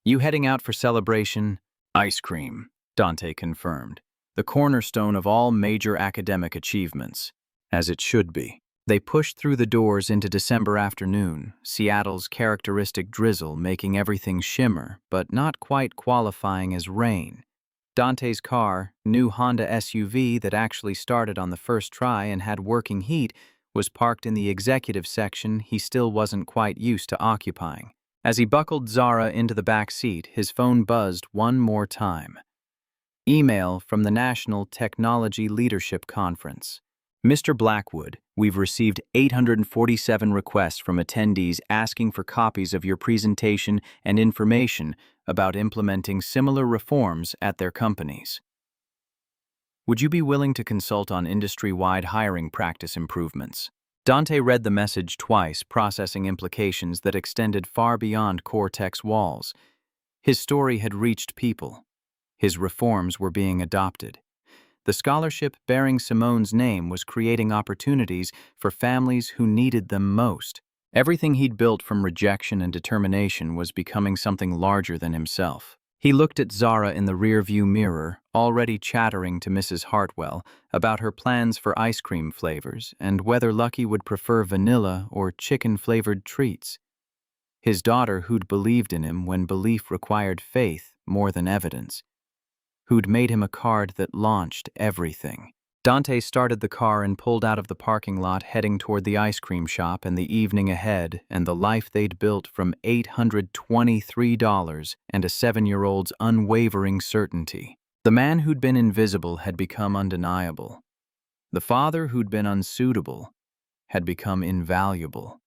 "You heading out for celebration?" "Ice cream," Dante confirmed. "The cornerstone of all major academic achievements." "As it should be." They pushed through the doors into December afternoon, Seattle's characteristic drizzle making everything shimmer, but not quite qualifying as rain. Dante's car, new Honda SUV that actually started on the first try and had working heat, was parked in the executive section he still wasn't quite used to occupying. As he buckled Zara into the back seat, his phone buzzed one more time. Email from the National Technology Leadership Conference. "Mr. Blackwood, we've received 847 requests from attendees asking for copies of your presentation and information about implementing similar reforms at their companies. Would you be willing to consult on industry-wide hiring practice improvements?" Dante read the message twice, processing implications that extended far beyond Cortex walls. His story had reached people. His reforms were being adopted. The scholarship bearing Simone's name was creating opportunities for families who needed them most. Everything he'd built from rejection and determination was becoming something larger than himself. He looked at Zara in the rearview mirror, already chattering to Mrs. Hartwell about her plans for ice cream flavors and whether Lucky would prefer vanilla or chicken-flavored treats. His daughter, who'd believed in him when belief required faith more than evidence, who'd made him a card that launched everything. Dante started the car and pulled out of the parking lot, heading toward the ice cream shop and the evening ahead and the life they'd built from $823 and a 7-year-old's unwavering certainty. The man who'd been invisible had become undeniable. The father who'd been unsuitable had become invaluable.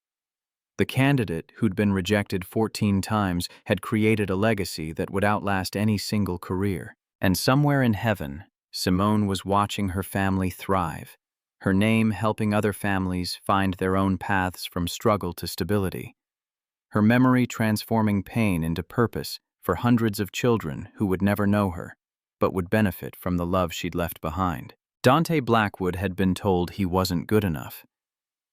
The candidate who'd been rejected 14 times had created a legacy that would outlast any single career. And somewhere in heaven, Simone was watching her family thrive, her name helping other families find their own paths from struggle to stability, her memory transforming pain into purpose for hundreds of children who would never know her, but would benefit from the love she'd left behind. Dante Blackwood had been told he wasn't good enough.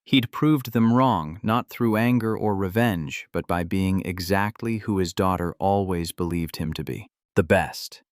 He'd proved them wrong, not through anger or revenge, but by being exactly who his daughter always believed him to be, the best.